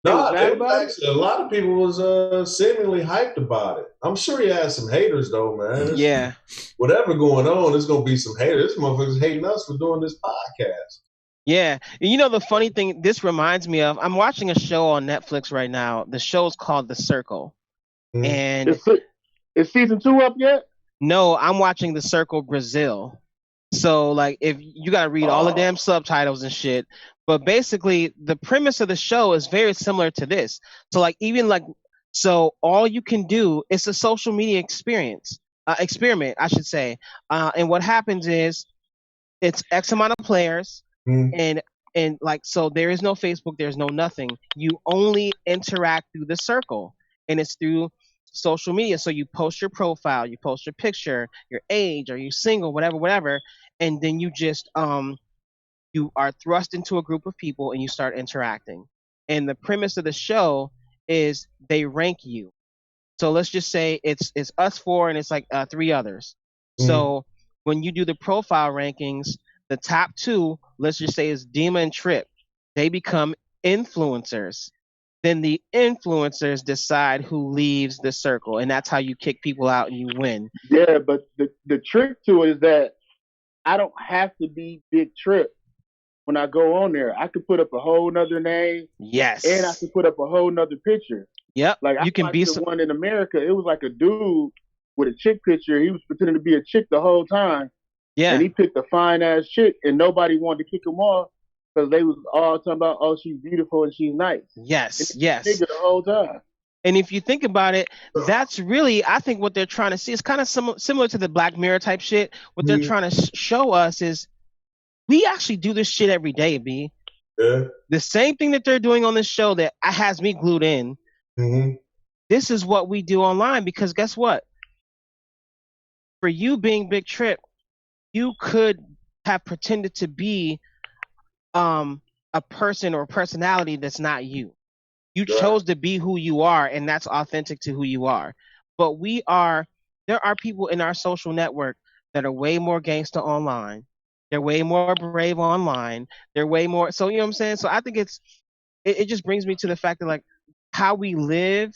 No, actually, a lot of people was seemingly hyped about it. I'm sure he had some haters though, man. Yeah. Whatever going on, there's gonna be some haters. This motherfucker's hating us for doing this podcast. Yeah. You know the funny thing, this reminds me of, I'm watching a show on Netflix right now. The show's called The Circle. Mm-hmm. And is season 2 up yet? No, I'm watching The Circle Brazil. So like if you gotta read all the damn subtitles and shit. But basically the premise of the show is very similar to this. So like even like so all you can do is a social media experiment, I should say. And what happens is it's X amount of players and like so there is no Facebook, there's no nothing. You only interact through the circle. And it's through social media. So you post your profile, you post your picture, your age, are you single, whatever, and then you just you are thrust into a group of people and you start interacting. And the premise of the show is they rank you. So let's just say it's us 4 and it's like 3 others. So when you do the profile rankings, the top 2, let's just say is Dima and Trip. They become influencers. Then the influencers decide who leaves the circle, and that's how you kick people out and you win. Yeah, but the trick to it is that I don't have to be Big Trip when I go on there. I could put up a whole nother name. Yes. And I could put up a whole nother picture. Yep. Like you can be one in America. It was like a dude with a chick picture. He was pretending to be a chick the whole time. Yeah. And he picked a fine ass chick, and nobody wanted to kick him off. Because they was all talking about, oh, she's beautiful and she's nice. Yes. Nigga the whole time. And if you think about it, that's really, I think what they're trying to see is kind of similar to the Black Mirror type shit. What they're trying to show us is we actually do this shit every day, B. Yeah. The same thing that they're doing on this show that has me glued in. Mm-hmm. This is what we do online because guess what? For you being Big Trip, you could have pretended to be a person or a personality that's not you. You chose to be who you are, and that's authentic to who you are. But there are people in our social network that are way more gangster online. They're way more brave online. They're way more, so you know what I'm saying? So I think it just brings me to the fact that like how we live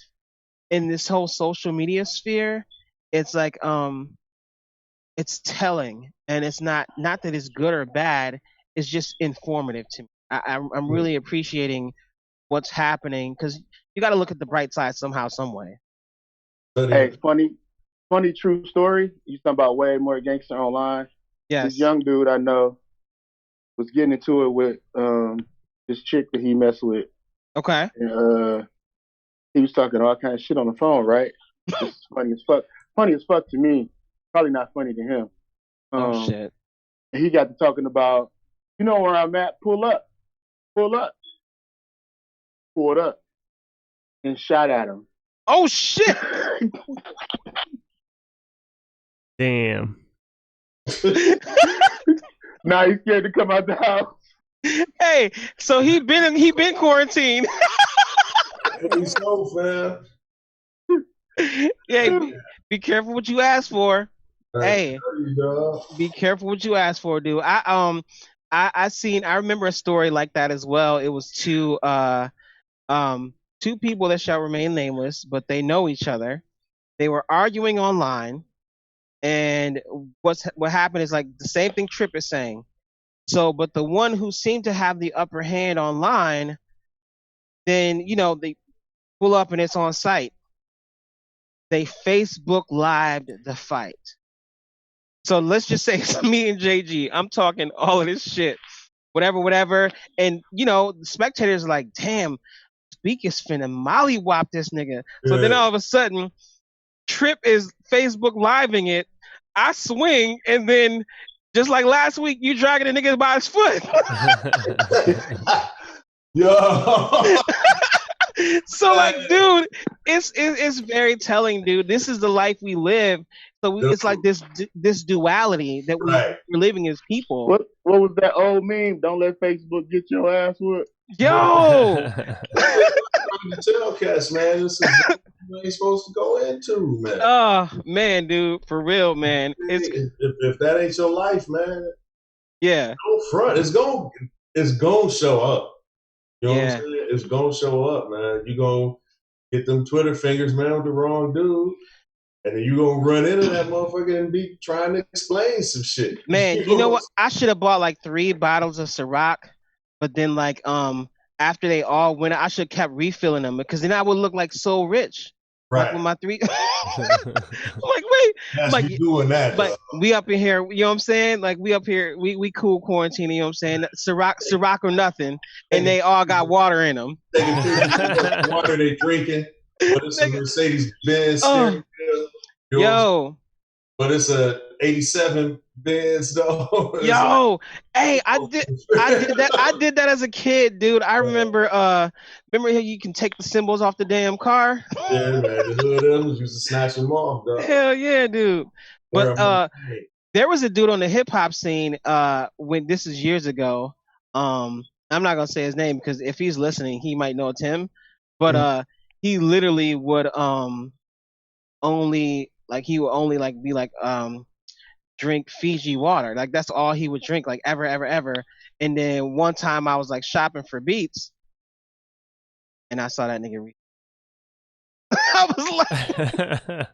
in this whole social media sphere, it's like it's telling, and it's not that it's good or bad, it's just informative to me. I'm really appreciating what's happening because you got to look at the bright side somehow, some way. Hey, funny true story. You talking about way more gangster online. Yes. This young dude I know was getting into it with this chick that he messed with. Okay. And, he was talking all kind of shit on the phone, right? It's funny as fuck. Funny as fuck to me. Probably not funny to him. Oh shit. And he got to talking about, you know where I'm at? Pull up. Pulled up. and shot at him. Oh shit! Damn. Now he's scared to come out the house. Hey, so he been quarantined. So, fam. Yeah, be careful what you ask for. Hey, be careful what you ask for, dude. I remember a story like that as well. It was two people that shall remain nameless, but they know each other. They were arguing online, and what happened is like the same thing Trip is saying. So, but the one who seemed to have the upper hand online, then they pull up and it's on site. They Facebook lived the fight. So let's just say it's me and JG. I'm talking all of this shit, whatever. And the spectators are like, damn, Speak is finna mollywop this nigga. So then all of a sudden, Trip is Facebook living it. I swing, and then just like last week, you dragging the nigga by his foot. Yo. So like, dude, it's very telling, dude. This is the life we live. So it's like this duality that we're living as people. What was that old meme? Don't let Facebook get your ass whooped. Yo, Tell cats, man, this is what you ain't supposed to go into, man. Oh man, dude, for real, man. If that ain't your life, man, yeah, don't front. It's gonna show up. You know what I'm saying? It's gonna show up, man. You gonna get them Twitter fingers, man, with the wrong dude. And then you gonna run into that motherfucker and be trying to explain some shit. Man, you know what? I should have bought like 3 bottles of Ciroc, but then like after they all went, I should have kept refilling them because then I would look like so rich. Right. Like with my 3. I'm like, wait. That's like, you doing that. But we up in here, you know what I'm saying? Like we up here, we cool quarantine, you know what I'm saying? Ciroc or nothing, and they all got water in them. Water they drinking. But it's a Mercedes Benz. Yo. But it's a 87 Benz though. Yo, hey, I did that as a kid, dude. I remember how you can take the symbols off the damn car. Yeah, man, the hood elves used to snatch them off, dog. Hell yeah, dude. But there was a dude on the hip hop scene when this is years ago. I'm not gonna say his name because if he's listening, he might know it's him. But he literally would only be like drink Fiji water. Like that's all he would drink, like ever. And then one time I was like shopping for Beats and I saw that nigga I was like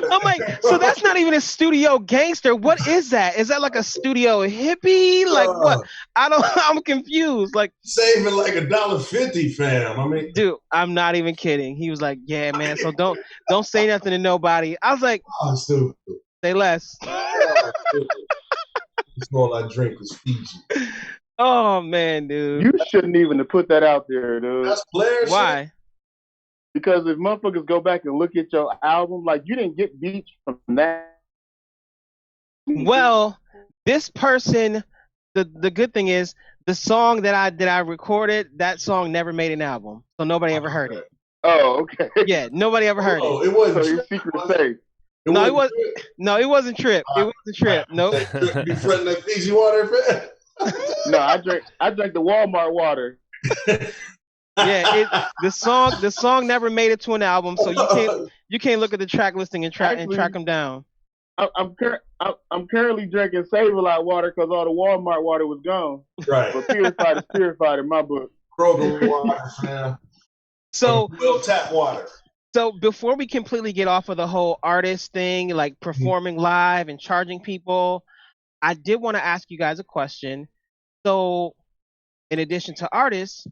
I'm like, so that's not even a studio gangster. What is that? Is that like a studio hippie? Like what? I'm confused. Like saving like $1.50, fam. I mean, dude, I'm not even kidding. He was like, yeah, man. So don't say nothing to nobody. I was like, oh, stupid. Say less. It's all I drink is Fiji. Oh man, dude. You shouldn't even have put that out there, dude. That's Blair. Why? Shit. Because if motherfuckers go back and look at your album, like you didn't get Beats from that. Well, this person, the good thing is the song that I recorded, that song never made an album, so nobody ever heard it. Oh, okay. Yeah, nobody ever heard it. It wasn't. So your secret safe. No, it wasn't. No, it wasn't Trip. It wasn't Trip. Nope. You fronting that Fiji water, fam? No, I drank the Walmart water. Yeah, the song never made it to an album, so you can't look at the track listing and track them down. I'm currently drinking Save-A-Lot water because all the Walmart water was gone. Right. But purified is purified in my book. Kroger water, fam. So tap water. So before we completely get off of the whole artist thing, like performing live and charging people, I did want to ask you guys a question. So in addition to artists,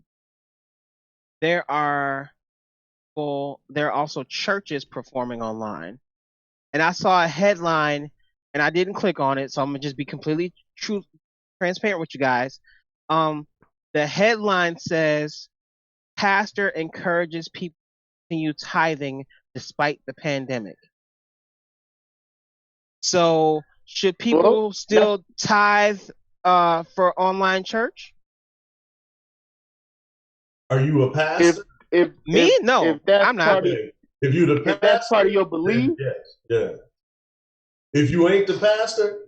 there are also churches performing online. And I saw a headline and I didn't click on it, so I'm gonna just be completely transparent with you guys. The headline says, pastor encourages people to continue tithing despite the pandemic. So should people still tithe for online church? Are you a pastor? No, that's I'm not. If you the pastor, if that's part of your belief, yes, yeah. If you ain't the pastor,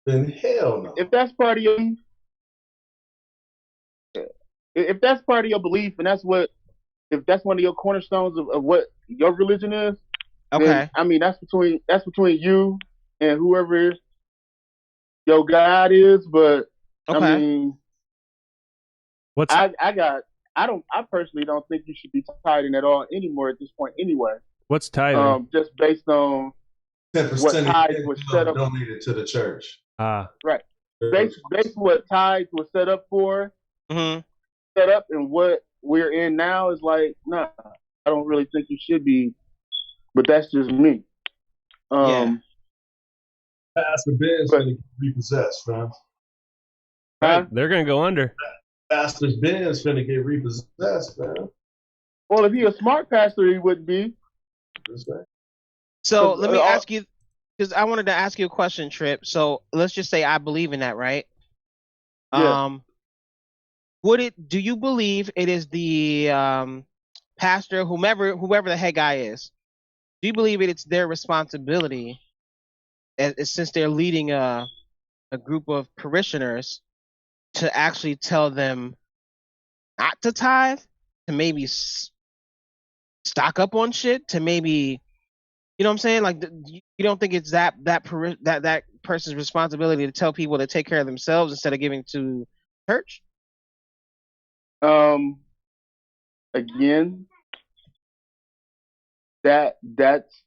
then hell no. If that's part of your belief, and if that's one of your cornerstones of what your religion is, okay. Then, I mean, that's between you and whoever your God is. But okay. I mean, I personally don't think you should be tithing at all anymore at this point anyway. What's tithing? Just based on 10% what tithes was set up, donated to the church. Right. Based on what tithes was set up for, set up, and what we're in now is like, nah, I don't really think you should be. But that's just me. Pastor Ben's going to get repossessed, man. Right, they're going to go under. Pastor Ben's going to get repossessed, man. Well, if he a smart pastor, he would be. So let me ask you, because I wanted to ask you a question, Trip. So let's just say I believe in that, right? Yeah. Do you believe it is the pastor, whoever the head guy is? Do you believe it's their responsibility, since they're leading a group of parishioners, to actually tell them not to tithe, to maybe stock up on shit, to maybe, you know what I'm saying? Like, you don't think it's that person's responsibility to tell people to take care of themselves instead of giving to church? Again, that's that's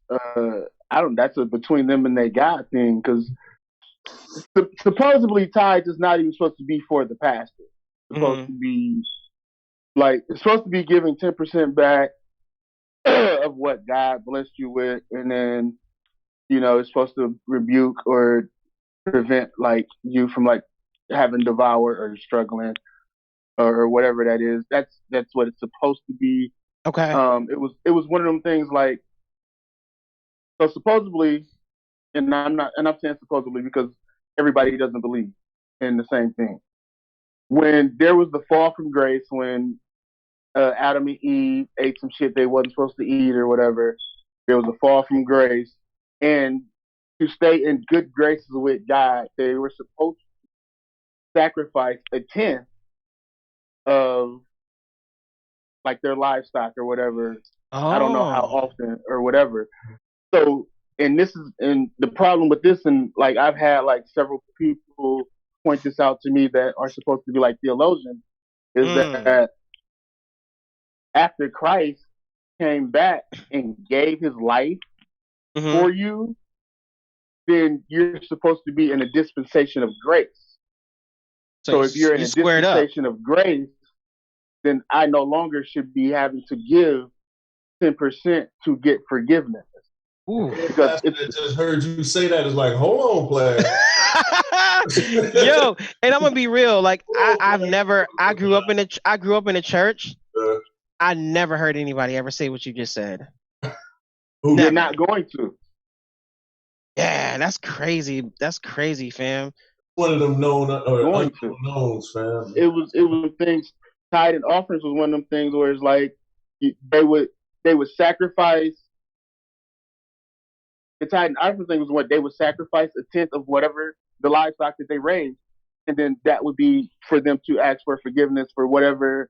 a between them and their God thing, because supposedly tithe is not even supposed to be for the pastor. It's supposed to be it's supposed to be giving 10% back of what God blessed you with, and then it's supposed to rebuke or prevent you from having devour or struggling or whatever that is. That's what it's supposed to be. Okay. It was one of them things so supposedly, and I'm saying supposedly because everybody doesn't believe in the same thing. When there was the fall from grace, when Adam and Eve ate some shit they wasn't supposed to eat or whatever, there was a fall from grace, and to stay in good graces with God, they were supposed to sacrifice a tenth of their livestock or whatever. Oh. I don't know how often or whatever. So, and the problem with this, and I've had several people point this out to me that are supposed to be theologians, is that after Christ came back and gave his life for you, then you're supposed to be in a dispensation of grace. So if you're in a dispensation of grace, then I no longer should be having to give 10% to get forgiveness. Ooh. Because I just heard you say that. It's like, hold on, player. Yo, and I'm gonna be real. I grew up in a church. I never heard anybody ever say what you just said. You're not going to. Yeah, that's crazy. That's crazy, fam. One of them knowns, fam. It was things. Tithe and offerings was one of them things where it's they would sacrifice. The tithe and offering thing was what they would sacrifice a tenth of whatever the livestock that they raised, and then that would be for them to ask for forgiveness for whatever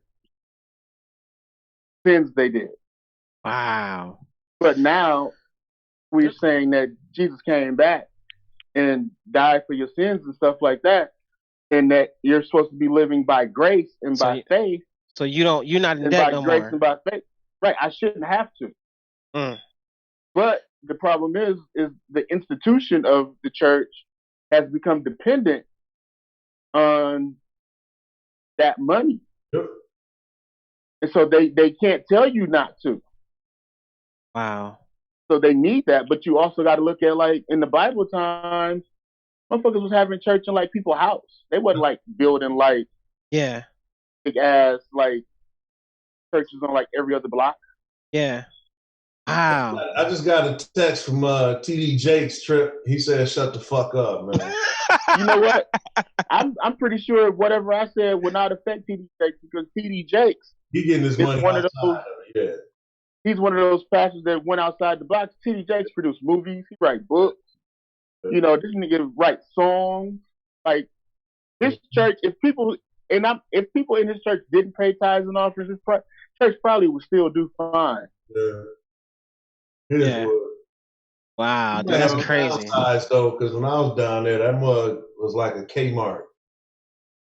sins they did. Wow. But now we're saying that Jesus came back and died for your sins and stuff like that, and that you're supposed to be living by grace and by faith. So you're not in debt no more. By grace and by faith. Right, I shouldn't have to. But the problem is the institution of the church has become dependent on that money. Yep. And so they can't tell you not to. Wow. So they need that, but you also got to look at in the Bible times, motherfuckers was having church in people's house. They wasn't building big ass churches on every other block. Yeah. Wow. I just got a text from TD Jakes Trip. He said, "Shut the fuck up, man." You know what? I'm pretty sure whatever I said would not affect TD Jakes, because TD Jakes he getting his money one outside. Yeah. He's one of those pastors that went outside the box. T.D. Jakes produced movies. He write books. You know, this nigga write songs. Like this church, if people in this church didn't pay tithes and offerings, this church probably would still do fine. Yeah. Wow, dude, that's crazy. Though, because when I was down there, that mug was like a Kmart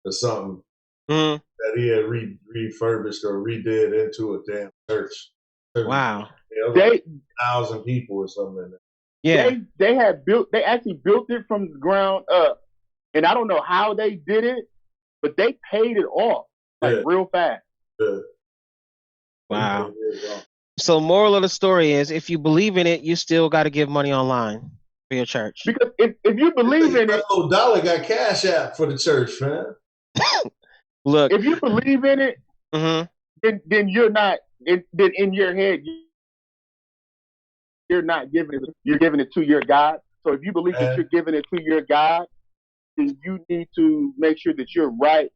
or something that he had refurbished or redid into a damn church. Wow. Like 1,000 people or something in there. Yeah. They actually built it from the ground up. And I don't know how they did it, but they paid it off real fast. Yeah. Wow. So moral of the story is if you believe in it, you still got to give money online for your church. Because if you believe in it, $1 got Cash App for the church, man. Look, if you believe in it, then you're not. Then in your head, you're not giving it. You're giving it to your God. So if you believe that you're giving it to your God, then you need to make sure that you're right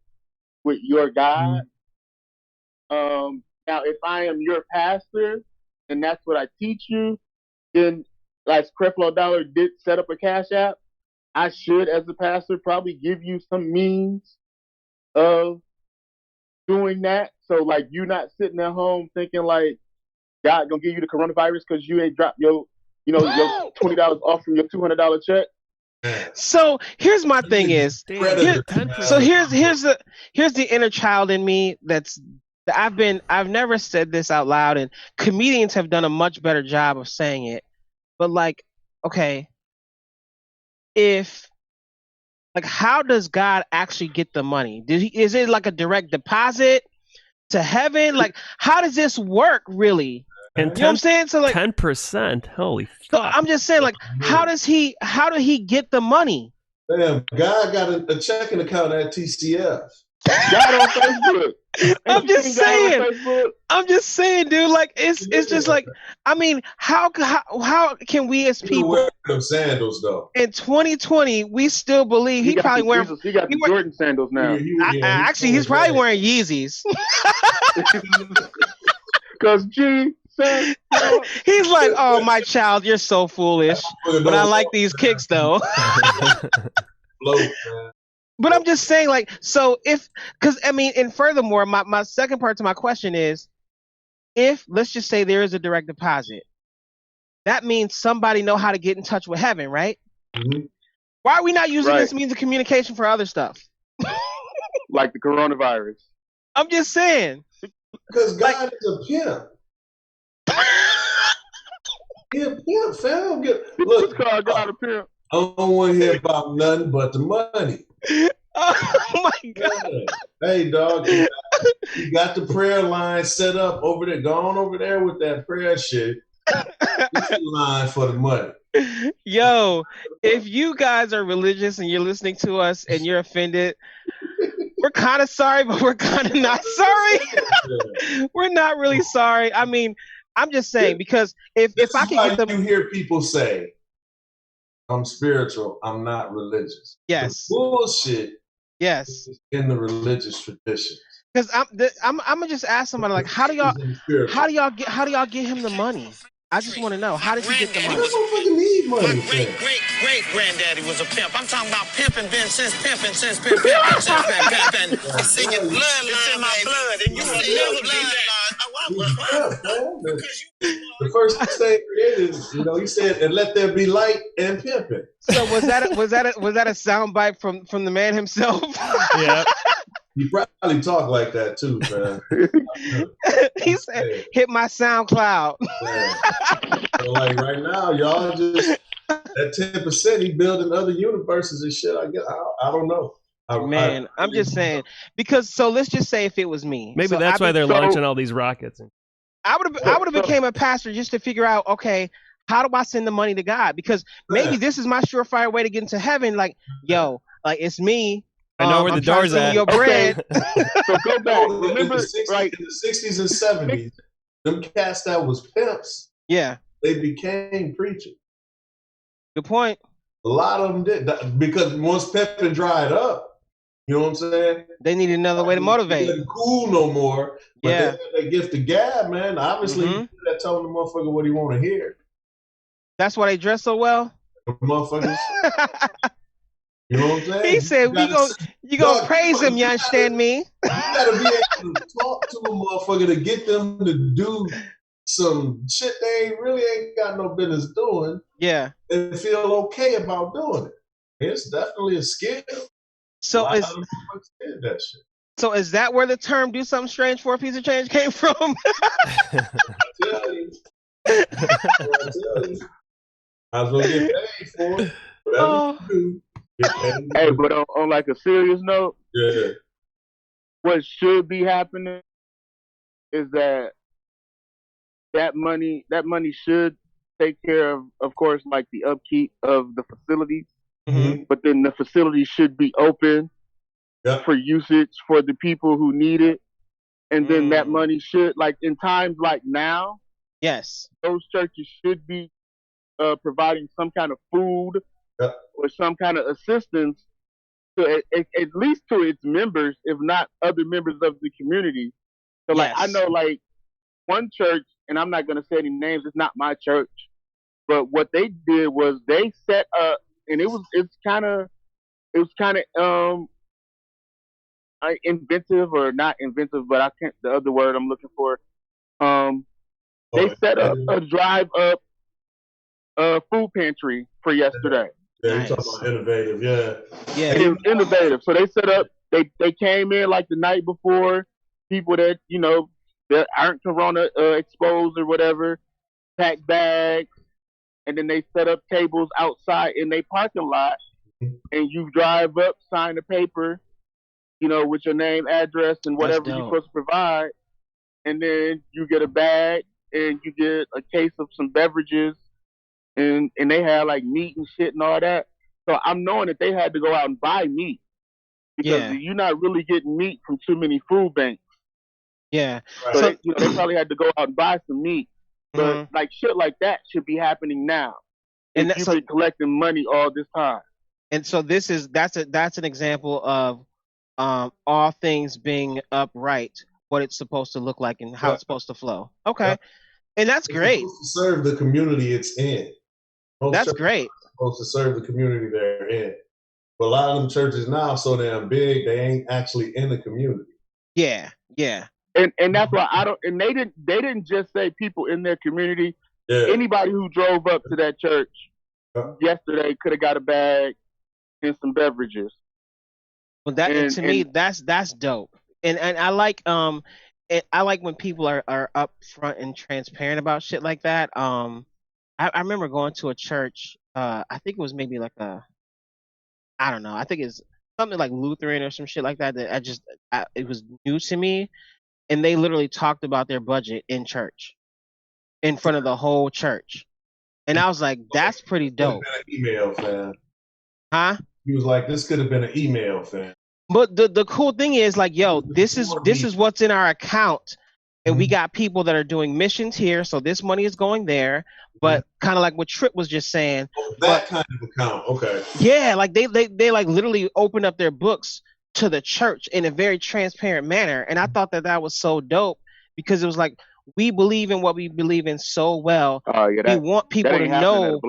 with your God. Now, if I am your pastor and that's what I teach you, then like Creflo Dollar did set up a Cash App, I should, as a pastor, probably give you some means of doing that. So like you're not sitting at home thinking like God gonna give you the coronavirus because you ain't dropped your your $20 off from your $200 check. So here's my thing is, here's the inner child in me I've never said this out loud, and comedians have done a much better job of saying it. But like, okay, how does God actually get the money? Is it like a direct deposit to heaven? Like, how does this work really? And you know what I'm saying? So like 10%. Holy fuck. So I'm just saying, like, how did he get the money? Damn, God got a checking account at TCF. God on Facebook. I'm just saying, dude. Like, it's just like, I mean, how can we as people wear them sandals though? In 2020, we still believe he probably wearing. He got the Jordan sandals now. Actually, he's probably wearing Yeezys. Because he's like, oh, my child, you're so foolish. But I like these kicks though. But I'm just saying, like, so and furthermore, my second part to my question is, if let's just say there is a direct deposit, that means somebody know how to get in touch with heaven, right? Why are we not using this means of communication for other stuff? Like the coronavirus. I'm just saying. Because God is a pimp. He a pimp, fam. Look, God a pimp. I don't want to hear about nothing but the money. Oh my God. Hey, dog, you got the prayer line set up over there. Go on over there with that prayer shit. Line for the money. Yo, if you guys are religious and you're listening to us and you're offended, we're kind of sorry, but we're kind of not sorry. We're not really sorry. I mean, I'm just saying, because if I can get them, you hear people say, "I'm spiritual, I'm not religious." Yes. The bullshit. Yes. In the religious tradition. Because I'm gonna just ask somebody, like, how do y'all get him the money? I just want to know, how did he get the money? I don't fucking need money. My great granddaddy was a pimp. I'm talking about pimping since pimping. It's in your blood, it's in my blood, and you will never be that. The first thing is, he said, "And let there be light," and pimping. So was that a soundbite from the man himself? Yeah. He probably talked like that too, man. He said, "Hit my SoundCloud." So like right now, y'all just that 10%. He building other universes and shit. I guess I don't know. I'm just saying, because so let's just say if it was me, maybe that's why they're launching all these rockets. I would have became a pastor just to figure out, okay, how do I send the money to God? Because maybe this is my surefire way to get into heaven. Like, yo, like it's me. I know where the door's at. Your bread. So go back. Remember, in the 60s and 70s, them cats that was pimps. Yeah. They became preachers. Good point. A lot of them did, because once pimping dried up, You know what I'm saying? They need another way to motivate. It cool no more. But Yeah. they have that gift of gab, man. Obviously, that telling the motherfucker what he want to hear. That's why they dress so well. The motherfuckers. You know what I'm saying? He said, "You gonna praise him? You understand me?" You gotta be able to talk to a motherfucker to get them to do some shit they really ain't got no business doing. Yeah, and feel okay about doing it. It's definitely a skill. So a lot of them did that shit. So is that where the term "do something strange for a piece of change" came from? I tell you. I was gonna get paid for it. Whatever you do. Hey, but on like a serious note, what should be happening is that money should take care of course, like the upkeep of the facilities. Mm-hmm. But then the facility should be open for usage for the people who need it. And then that money should, like in times like now, yes, those churches should be providing some kind of food or some kind of assistance to at least to its members, if not other members of the community. So like I know like one church, and I'm not gonna say any names, it's not my church, but what they did was they set up, and it was kind of inventive, or not inventive, but I can't, the other word I'm looking for. They set up a drive up food pantry for yesterday. Yeah, you're talking about innovative, yeah. It was innovative. So they set up, they came in like the night before, people that, you know, that aren't corona exposed or whatever, pack bags, and then they set up tables outside in their parking lot, and you drive up, sign the paper, you know, with your name, address, and whatever you're supposed to provide, and then you get a bag, and you get a case of some beverages, and they had like meat and shit and all that. So I'm knowing that they had to go out and buy meat, because you're not really getting meat from too many food banks. Yeah. So they probably had to go out and buy some meat. But like shit like that should be happening now. And you've been collecting money all this time. And so that's an example of all things being upright, what it's supposed to look like and how it's supposed to flow. Okay. Yeah. And that's great. It's supposed to serve the community it's in. That's great. Supposed to serve the community they're in. But a lot of them churches now so damn big, they ain't actually in the community. Yeah, yeah. And that's why they didn't just say people in their community. Yeah. Anybody who drove up to that church yesterday could have got a bag and some beverages. Well, to me that's dope. And I like when people are upfront and transparent about shit like that. I remember going to a church. I think it was maybe like I don't know. I think it's something like Lutheran or some shit like that. That it was new to me, and they literally talked about their budget in church, in front of the whole church, and I was like, "That's pretty dope." Email fan. Huh? He was like, "This could have been an email fan." But the cool thing is, like, yo, this is what's in our account. And we got people that are doing missions here, so this money is going there. But kind of like what Tripp was just saying. That kind of account, okay. Yeah, like they like literally opened up their books to the church in a very transparent manner. And I thought that was so dope, because it was like, we believe in what we believe in so well. We want people to know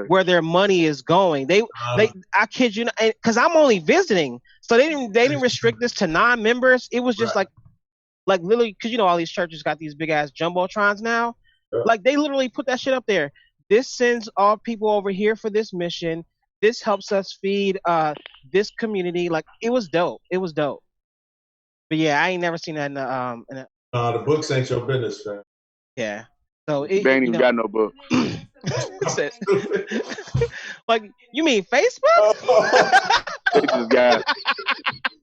where their money is going. I kid you not, because I'm only visiting. So they didn't restrict this to non-members. It was just like literally, because you know all these churches got these big ass jumbotrons now. Yeah. Like they literally put that shit up there. This sends all people over here for this mission. This helps us feed this community. Like it was dope. It was dope. But yeah, I ain't never seen that in the books ain't your business, man. Yeah. So they ain't even got no book. Like, you mean Facebook?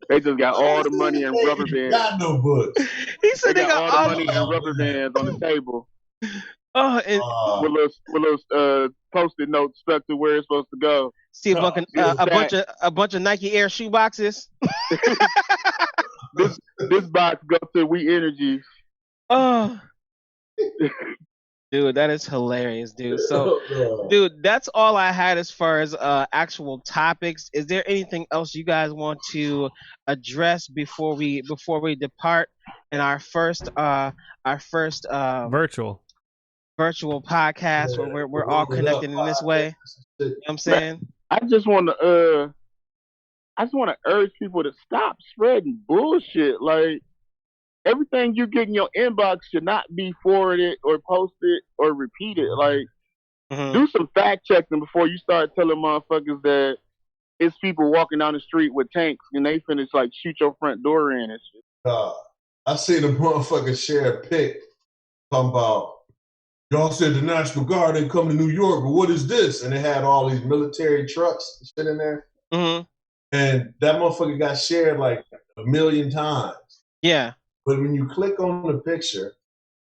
They just got all the money and rubber bands. Got no books. He said they got all the money and rubber bands on the table. With little post-it notes stuck to where it's supposed to go. See a bunch of Nike Air shoe boxes. This box goes to We Energy. Dude, that is hilarious, dude. So, dude, that's all I had as far as actual topics. Is there anything else you guys want to address before we depart in our first Virtual. virtual podcast where we're all connected in this way? You know what I'm saying? I just want to urge people to stop spreading bullshit. Like, everything you get in your inbox should not be forwarded or posted or repeated. Like, do some fact checking before you start telling motherfuckers that it's people walking down the street with tanks and they finish like shoot your front door in and shit. I seen a motherfucker share a pic talking about, y'all said the National Guard ain't come to New York, but what is this? And they had all these military trucks and shit in there. And that motherfucker got shared like 1 million times. Yeah. But when you click on the picture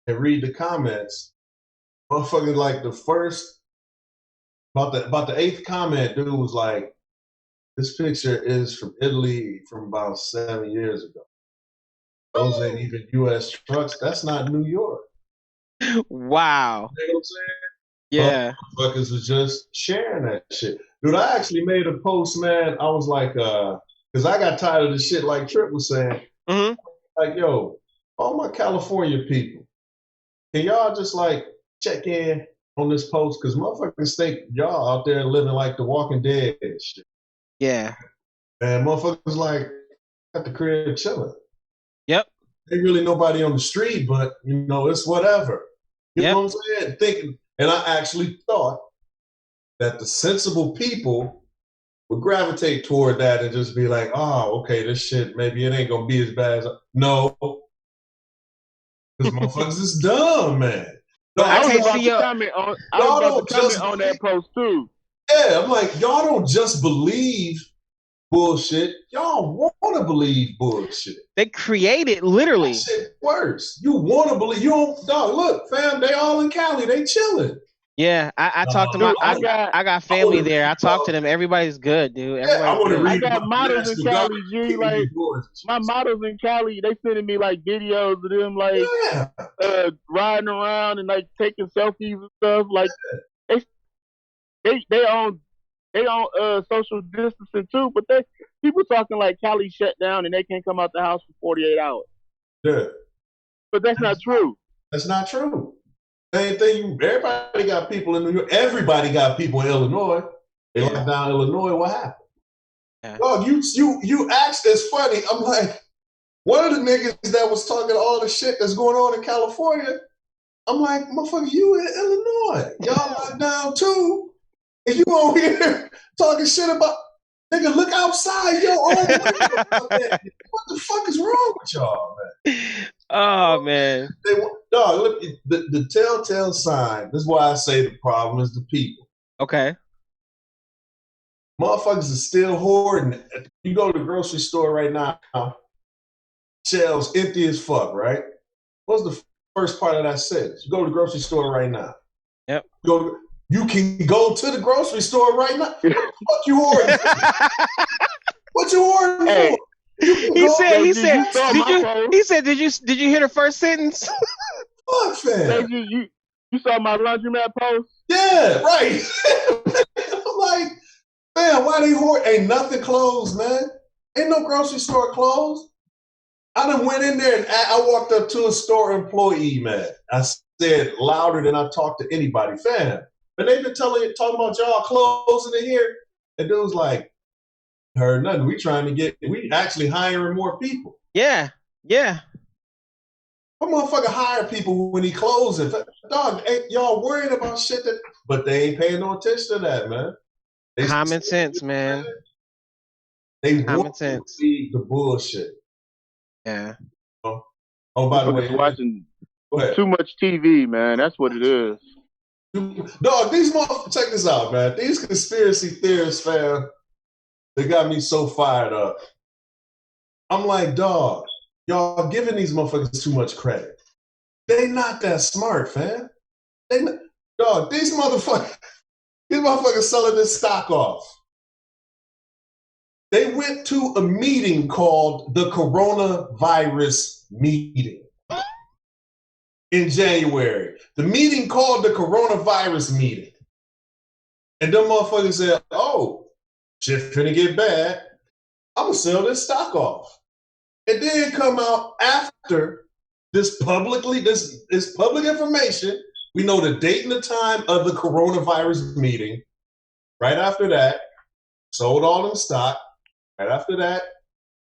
and read the comments, motherfucker, like the first, about the 8th comment, dude was like, this picture is from Italy from about 7 years ago. Those ain't even U.S. trucks. That's not New York. Wow. You know what I'm saying? Yeah. Motherfuckers was just sharing that shit. Dude, I actually made a post, man. I was like, because I got tired of the shit like Trip was saying. Like, yo, all my California people, can y'all just like check in on this post? Because motherfuckers think y'all out there living like the Walking Dead and shit. Yeah. And motherfuckers like at the crib chilling. Yep. Ain't really nobody on the street, but you know, it's whatever. You know what I'm saying? Thinking, and I actually thought that the sensible people would gravitate toward that and just be like, oh, okay, this shit, maybe it ain't gonna be as bad as no. Because motherfuckers is dumb, man. No, I was about to comment on that post too. Yeah, I'm like, y'all don't just believe bullshit. Y'all want to believe bullshit. They create it literally. That shit worse. You want to believe. You don't. Dog, look, fam, they all in Cali. They chilling. Yeah, I talked to I got family there. I talked to them. Everybody's good, dude. I got models in Cali, G. Like, my models in Cali, they sending me like videos of them like riding around and like taking selfies and stuff. Like, they on social distancing too, but people talking like Cali shut down and they can't come out the house for 48 hours. Yeah, but that's not true. That's not true. Same thing. Everybody got people in New York. Everybody got people in Illinois. They locked down Illinois. What happened? Yeah. Dog, you asked. It's funny. I'm like, one of the niggas that was talking all the shit that's going on in California. I'm like, motherfucker, you in Illinois? Y'all locked down too, and you over here talking shit about. Nigga, look outside your own window. What the fuck is wrong with y'all, man? Oh, man. Dog, look, the telltale sign, this is why I say the problem is the people. Okay. Motherfuckers are still hoarding. You go to the grocery store right now, shelves empty as fuck, right? What's the first part of that sentence? You go to the grocery store right now. Yep. You can go to the grocery store right now. What you ordering? What you ordering for? He said, did you hear the first sentence? Fuck, fam. You saw my laundromat post? Yeah, right. I'm like, man, why they hoard? Ain't nothing closed, man. Ain't no grocery store closed. I done went in there and I walked up to a store employee, man. I said louder than I talked to anybody, fam. And they've been talking about y'all closing in here. And dude's like, heard nothing. We actually hiring more people. Yeah. Yeah. What motherfucker hire people when he closing? Dog, ain't y'all worried about shit but they ain't paying no attention to that, man. Common sense, man. They want to see the bullshit. Yeah. Oh, by the way, watching too much TV, man. That's what it is. Dog, these motherfuckers, check this out, man. These conspiracy theorists, fam, they got me so fired up. I'm like, dog, y'all giving these motherfuckers too much credit. They not that smart, fam. Dog, these motherfuckers selling this stock off. They went to a meeting called the coronavirus meeting. in January. The meeting called the coronavirus meeting. And them motherfuckers said, oh, shit finna get bad. I'm gonna sell this stock off. And then come out after this public information. We know the date and the time of the coronavirus meeting. Right after that, sold all them stock. Right after that,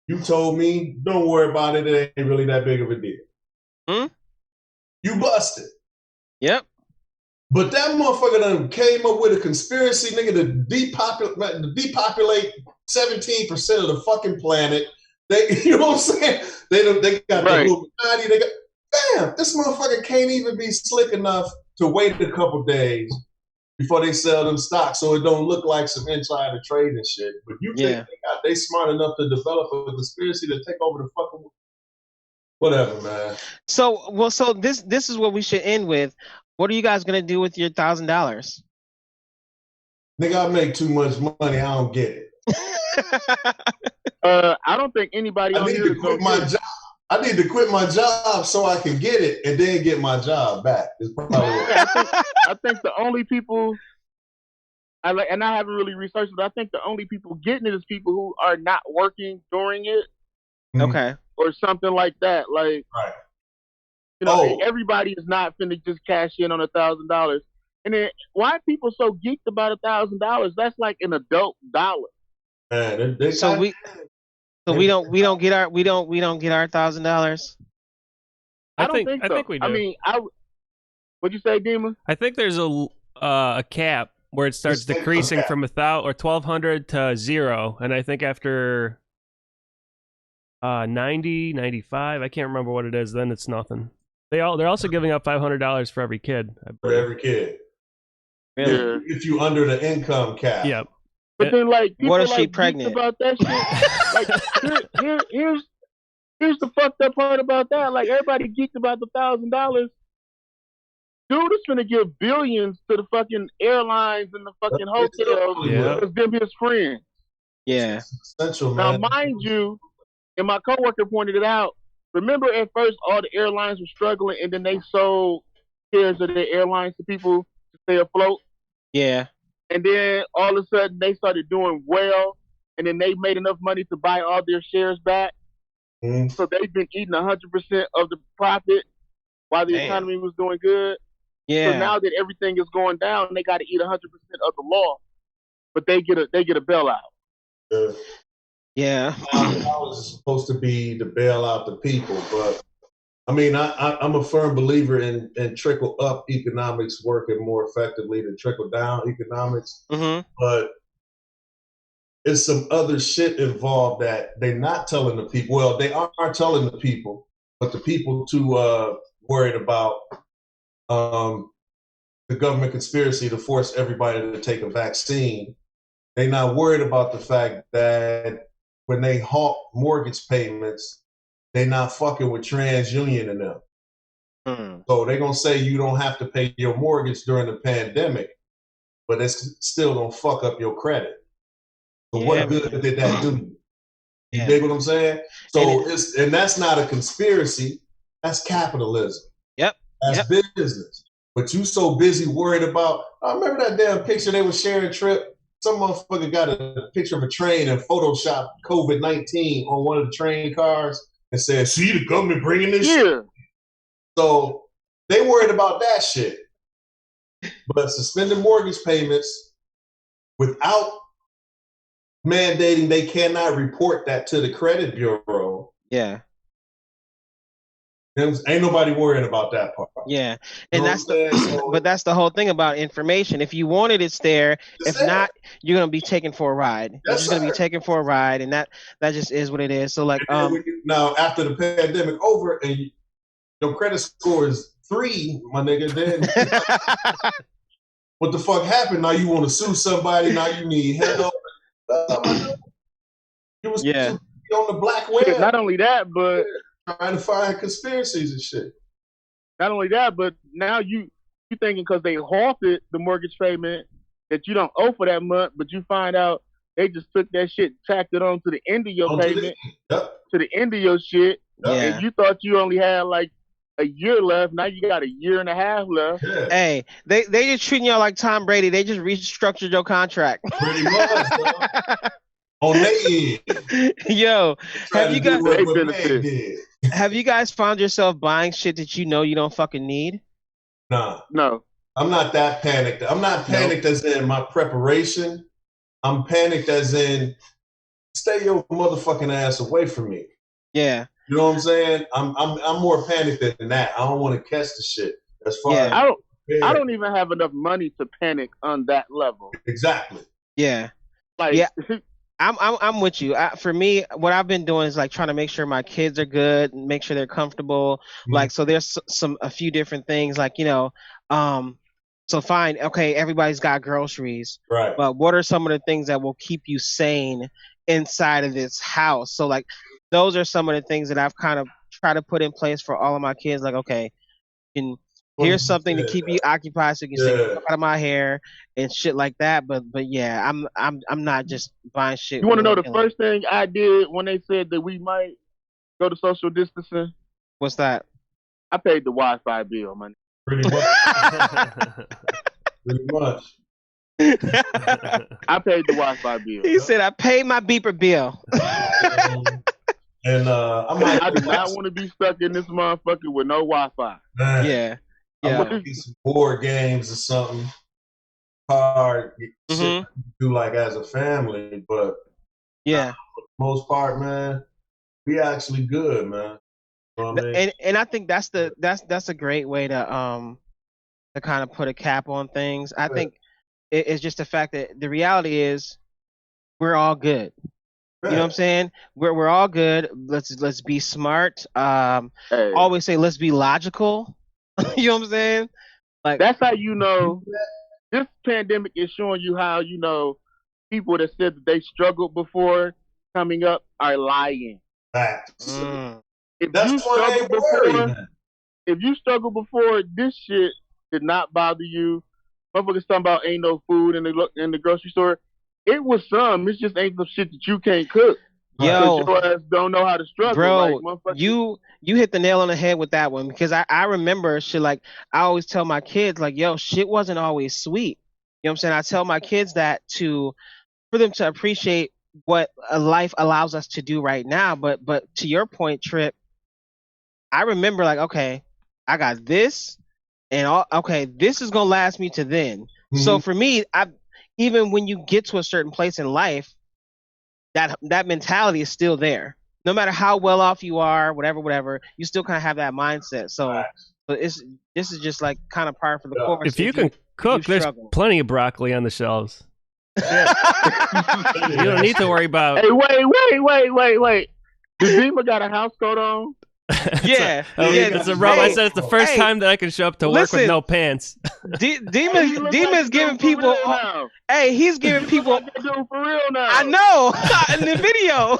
you told me, don't worry about it. It ain't really that big of a deal. You busted. Yep. But that motherfucker done came up with a conspiracy, nigga, to depopulate 17% of the fucking planet. They, you know what I'm saying? They got the Illuminati. They got, damn, this motherfucker can't even be slick enough to wait a couple days before they sell them stocks, so it don't look like some insider trade and shit. But you think they smart enough to develop a conspiracy to take over the fucking whatever, man. So this is what we should end with. What are you guys gonna do with your $1,000? Nigga, I make too much money. I don't get it. I don't think anybody. I need to quit my job. I need to quit my job so I can get it and then get my job back. It's probably I think the only people and I haven't really researched it, but I think the only people getting it is people who are not working during it. Okay. Or something like that. Like, right. You know, everybody is not finna just cash in on $1,000. And then why are people so geeked about $1,000? That's like an adult dollar. Man, we don't get our $1,000. I don't think so. I think we do. I mean, what'd you say, Dima? I think there's a cap where it starts decreasing from 1,000 or 1,200 to 0, and I think after 90, 95, I can't remember what it is. Then it's nothing. They're also giving up $500 for every kid. For every kid. Really? Yeah. If you under the income cap. Yep. But then, like, people what if she like pregnant? About that shit. Like, here's the fucked up part about that. Like, everybody geeked about the $1,000. Dude is gonna give billions to the fucking airlines and the fucking hotels because them his friends. Yeah. Essential, now, man. mind you, and my coworker pointed it out. Remember, at first, all the airlines were struggling, and then they sold shares of their airlines to people to stay afloat. Yeah. And then all of a sudden they started doing well, and then they made enough money to buy all their shares back. So they've been eating 100% of the profit while the economy was doing good. Yeah. So now that everything is going down, they got to eat 100% of the loss, but they get a bailout. Yeah. $1,000 is supposed to be to bail out the people, but I mean, I'm a firm believer in trickle up economics working more effectively than trickle down economics. But it's some other shit involved that they're not telling the people. Well, they are telling the people, but the people too worried about the government conspiracy to force everybody to take a vaccine. They're not worried about the fact that when they halt mortgage payments, they're not fucking with TransUnion and them. So they're going to say you don't have to pay your mortgage during the pandemic, but it's still going to fuck up your credit. So what good did that do? You dig what I'm saying? So and that's not a conspiracy. That's capitalism. Yep. That's business. But you so busy worried about, I remember that damn picture they were sharing, Trip. Some motherfucker got a picture of a train and photoshopped COVID-19 on one of the train cars and said, see the government bringing this shit. So they worried about that shit. But suspending mortgage payments without mandating they cannot report that to the credit bureau. Yeah. Ain't nobody worrying about that part. Yeah. And that's that's the whole thing about information. If you want it, it's there. If not, you're gonna be taken for a ride. You're just gonna be taken for a ride, and that just is what it is. So like now after the pandemic over and your credit score is 3, my nigga, then what the fuck happened? Now you want to sue somebody, now you need help. You was on the black web. Not only that, but trying to find conspiracies and shit. Not only that, but now you thinking because they halted the mortgage payment that you don't owe for that month, but you find out they just took that shit, tacked it on to the end of your payment, to the end of your shit, and you thought you only had like a year left. Now you got a year and a half left. Yeah. Hey, they just treating y'all like Tom Brady. They just restructured your contract. Pretty much, bro. On their end. Yo, have you guys They have you guys found yourself buying shit that you know you don't fucking need? Nah. No. I'm not that panicked. I'm not panicked as in my preparation. I'm panicked as in stay your motherfucking ass away from me. Yeah. You know what I'm saying? I'm more panicked than that. I don't want to catch the shit. As far as I don't even have enough money to panic on that level. Exactly. Yeah. Like, yeah. I'm with you. For me, what I've been doing is like trying to make sure my kids are good, make sure they're comfortable. Mm-hmm. Like, so there's a few different things, like, you know, so fine, okay, everybody's got groceries, right? But what are some of the things that will keep you sane inside of this house? So like, those are some of the things that I've kind of tried to put in place for all of my kids. Like, okay, here's something to keep you occupied so you can stay out of my hair and shit like that. But yeah, I'm not just buying shit. You want to know the first thing I did when they said that we might go to social distancing? What's that? I paid the Wi-Fi bill, man. Pretty much. Pretty much. I paid the Wi-Fi bill. He said I paid my beeper bill. And I do not want to be stuck in this motherfucker with no Wi-Fi. Man, yeah. I'm gonna get some board games or something hard. Shit do like as a family, but yeah, for the most part, man, we actually good, man. You know what I mean? And I think that's a great way to kind of put a cap on things. I think it's just the fact that the reality is we're all good. You know what I'm saying? We're all good. Let's be smart. Always say let's be logical. You know what I'm saying? Like that's how you know this pandemic is showing you how you know people that said that they struggled before coming up are lying. If you struggled before, this shit did not bother you. Motherfuckers talking about ain't no food in the grocery store. It was some. It's just ain't some shit that you can't cook. Yo, your ass don't know how to struggle. Bro, like, you hit the nail on the head with that one because I remember shit like I always tell my kids like, yo, shit wasn't always sweet. You know what I'm saying? I tell my kids that for them to appreciate what a life allows us to do right now. But to your point, Trip, I remember like, okay, I got this, and this is gonna last me to then. Mm-hmm. So for me, even when you get to a certain place in life, that mentality is still there. No matter how well off you are, whatever, you still kind of have that mindset. So this is just like kind of par for the course. If you can cook, there's plenty of broccoli on the shelves. You don't need to worry about. Hey, wait. Does Dima got a house coat on? Yeah. It's a rub. I said it's the first time that I can show up to work with no pants. Dima's giving people. Hey, he's giving people. For real now. I know in the video.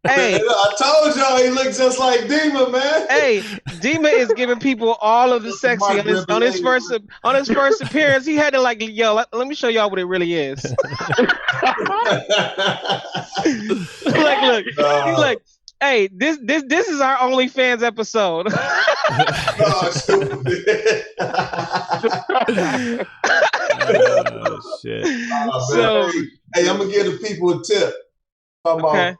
Hey, I told y'all he looks just like Dima, man. Hey, Dima is giving people all of the sexy on his first appearance. He had to like, yo, let me show y'all what it really is. Look, he's like. Hey, this is our OnlyFans episode. Oh, stupid. Oh, shit. So, hey, I'm gonna give the people a tip. Talking about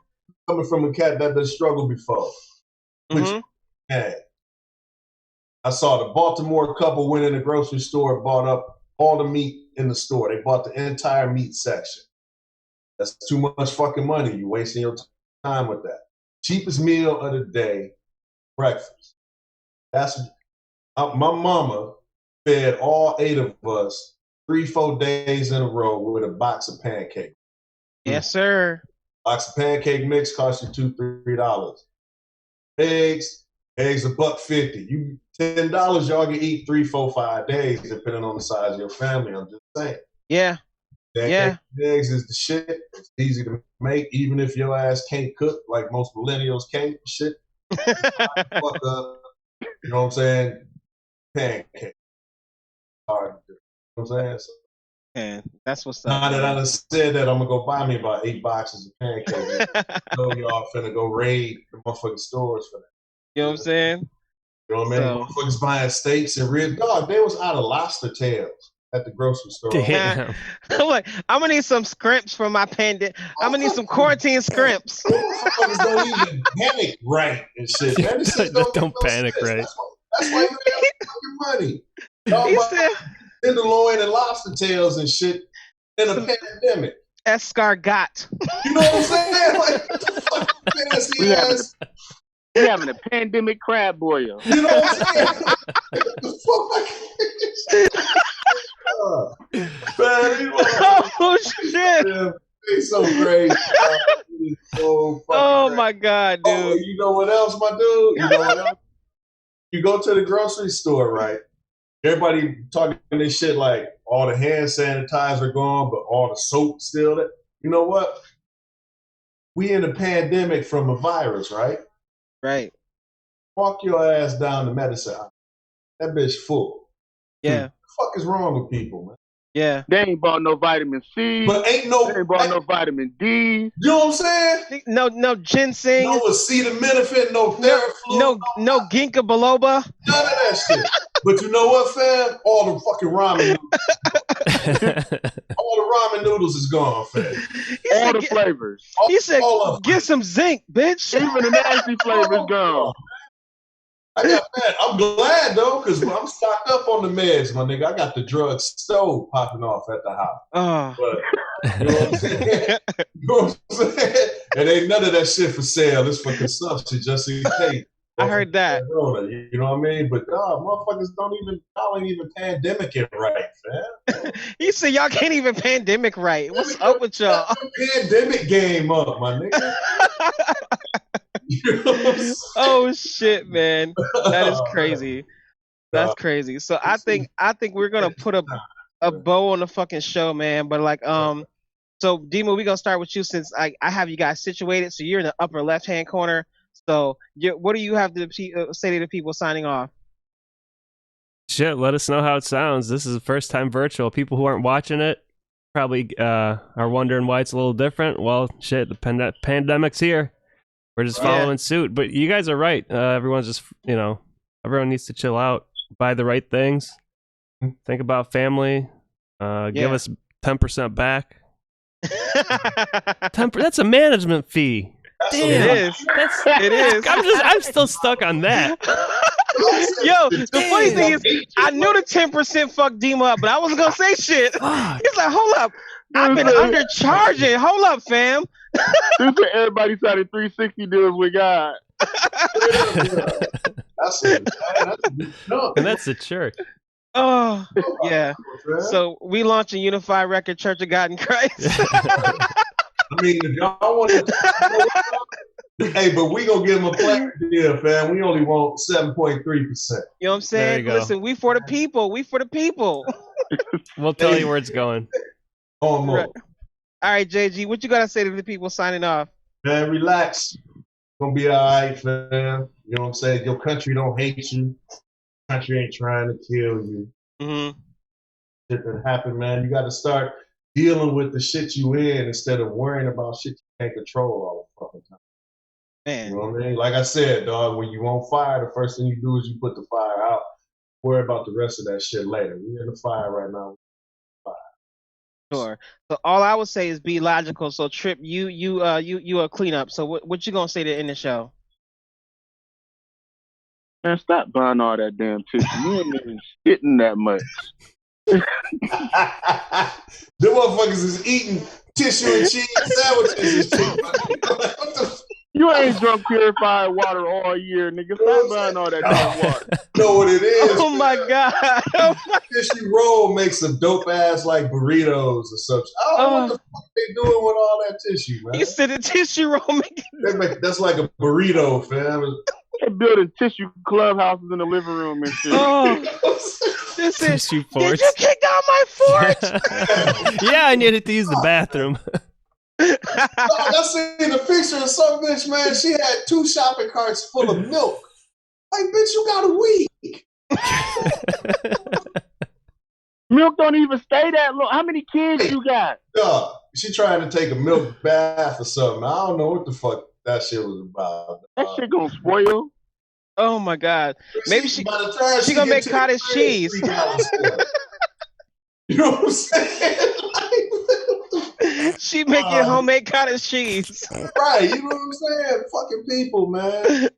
coming from a cat that has struggled before. Hey, I saw the Baltimore couple went in the grocery store, bought up all the meat in the store. They bought the entire meat section. That's too much fucking money. You wasting your time with that. Cheapest meal of the day, breakfast. That's my mama fed all 8 of us 3-4 days in a row with a box of pancakes. Yes, sir. Box of pancake mix costs you $2-3. Eggs $1.50. You $10, y'all can eat 3, 4, 5 days depending on the size of your family. I'm just saying. Yeah. Eggs is the shit. It's easy to make, even if your ass can't cook like most millennials can't. Shit. Fuck up. You know what I'm saying? Pancake. Hard to do. You know what I'm saying? So, man, that's what's up. Now that I done said that, I'm gonna go buy me about 8 boxes of pancakes. So y'all finna go raid the motherfucking stores for that. You know what I'm saying? You know what I mean? Motherfuckers buying steaks and rib. Dog, they was out of lobster tails at the grocery store. Damn. I'm like, I'm gonna need some scrimps for my pandemic. I'm gonna need some quarantine scrimps. Motherfuckers don't even panic right and shit. Man, this shit Don't panic sense. right. That's why you have fucking money. Dog, He said tenderloin and lobster tails and shit in a pandemic. escargot. You know what I'm saying? Like, what the fuck, fancy ass. We having a pandemic crab boil. You know what I'm saying? The fuck? Man, Oh shit! He's so crazy. He's so Oh my god, dude. Oh, you know what else, my dude? You know what else? You go to the grocery store, right? Everybody talking this shit like all the hand sanitizer gone, but all the soap still there. You know what? We in a pandemic from a virus, right? Right. Walk your ass down the medicine aisle. That bitch full. Yeah. What the fuck is wrong with people, man? Yeah. They ain't bought no vitamin C. But They ain't bought no vitamin D. You know what I'm saying? No ginseng. No acetaminophen, no Theraflu. No ginkgo biloba. None of that shit. But you know what, fam? All the fucking ramen noodles. All the ramen noodles is gone, fam. All the flavors. He said, all get some zinc, bitch. Even the nasty flavors gone. I got that. I'm glad though, because I'm stocked up on the meds, my nigga. I got the drug stove popping off at the house. Oh. But, you know what I'm saying? You know what I'm saying? And ain't none of that shit for sale. It's for consumption, just in case. I heard that. You know what I mean? But motherfuckers y'all ain't even pandemic it right, man. He said y'all can't even pandemic right. What's up with y'all? Pandemic game up, my nigga. You know Oh shit, man. That is crazy. That's crazy. So I think we're gonna put a bow on the fucking show, man. But like so Dima, we're gonna start with you since I have you guys situated. So you're in the upper left hand corner. So what do you have to say to the people signing off? Shit, let us know how it sounds. This is the first time virtual. People who aren't watching it probably are wondering why it's a little different. Well, shit, the pandemic's here. We're just following suit. But you guys are right. Everyone's just, everyone needs to chill out, buy the right things, think about family, give us 10% back. 10%, that's a management fee. Damn, it is. I'm still stuck on that. Yo, the funny thing is, I knew the 10% fucked Dima up, but I wasn't gonna say shit. He's like, hold up, I've been undercharging. Hold up, fam. Everybody started 360 deals with God. And that's the church. Oh, yeah. So we launch a unified record, Church of God in Christ. I mean, if y'all want to, hey, but we gonna give them a platinum deal, fam. We only want 7.3%. You know what I'm saying? Listen, we for the people. We for the people. We'll tell you where it's going. Almost. Right. All right, JG, what you gotta say to the people signing off? Man, relax. Gonna be all right, fam. You know what I'm saying? Your country don't hate you. Country ain't trying to kill you. Mm-hmm. Shit that happened, man. You got to start dealing with the shit you in instead of worrying about shit you can't control all the fucking time. Man. You know what I mean? Like I said, dog, when you on fire, the first thing you do is you put the fire out. Worry about the rest of that shit later. We're in the fire right now. Sure. So all I would say is be logical. So Trip, you a cleanup. So what you gonna say to end the show? Man, stop buying all that damn tissue. You ain't even spitting that much. The motherfuckers is eating tissue and cheese sandwiches and shit. What the You ain't drunk purified water all year, nigga. Stop buying all that damn water. You know what it is? Oh my god! Oh my... Tissue roll makes some dope ass like burritos or something. I don't know what the fuck they doing with all that tissue, man. You said the tissue roll That's like a burrito, fam. They building tissue clubhouses in the living room and shit. Oh, this is tissue forts. Did you kick down my fort? Yeah, I needed to use the bathroom. I seen the picture of some bitch, man. She had 2 shopping carts full of milk. Like, bitch, you got a week. Milk don't even stay that long. How many kids you got? She trying to take a milk bath or something. I don't know what the fuck that shit was about. That shit gonna spoil. Oh my God. Maybe she by the time she gonna get make to cottage the cheese. You know what I'm saying? She making homemade cottage cheese. Right, you know what I'm saying? Fucking people, man.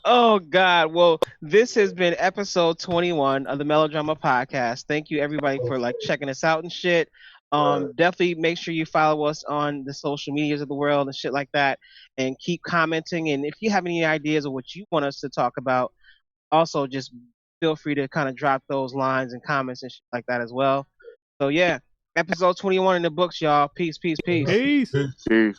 Oh God. Well, this has been episode 21 of the Melodrama Podcast. Thank you everybody for like checking us out and shit. Definitely make sure you follow us on the social medias of the world and shit like that, and keep commenting. And if you have any ideas of what you want us to talk about, also just feel free to kind of drop those lines and comments and shit like that as well. So yeah, episode 21 in the books, y'all. Peace, peace, peace. Peace. Peace.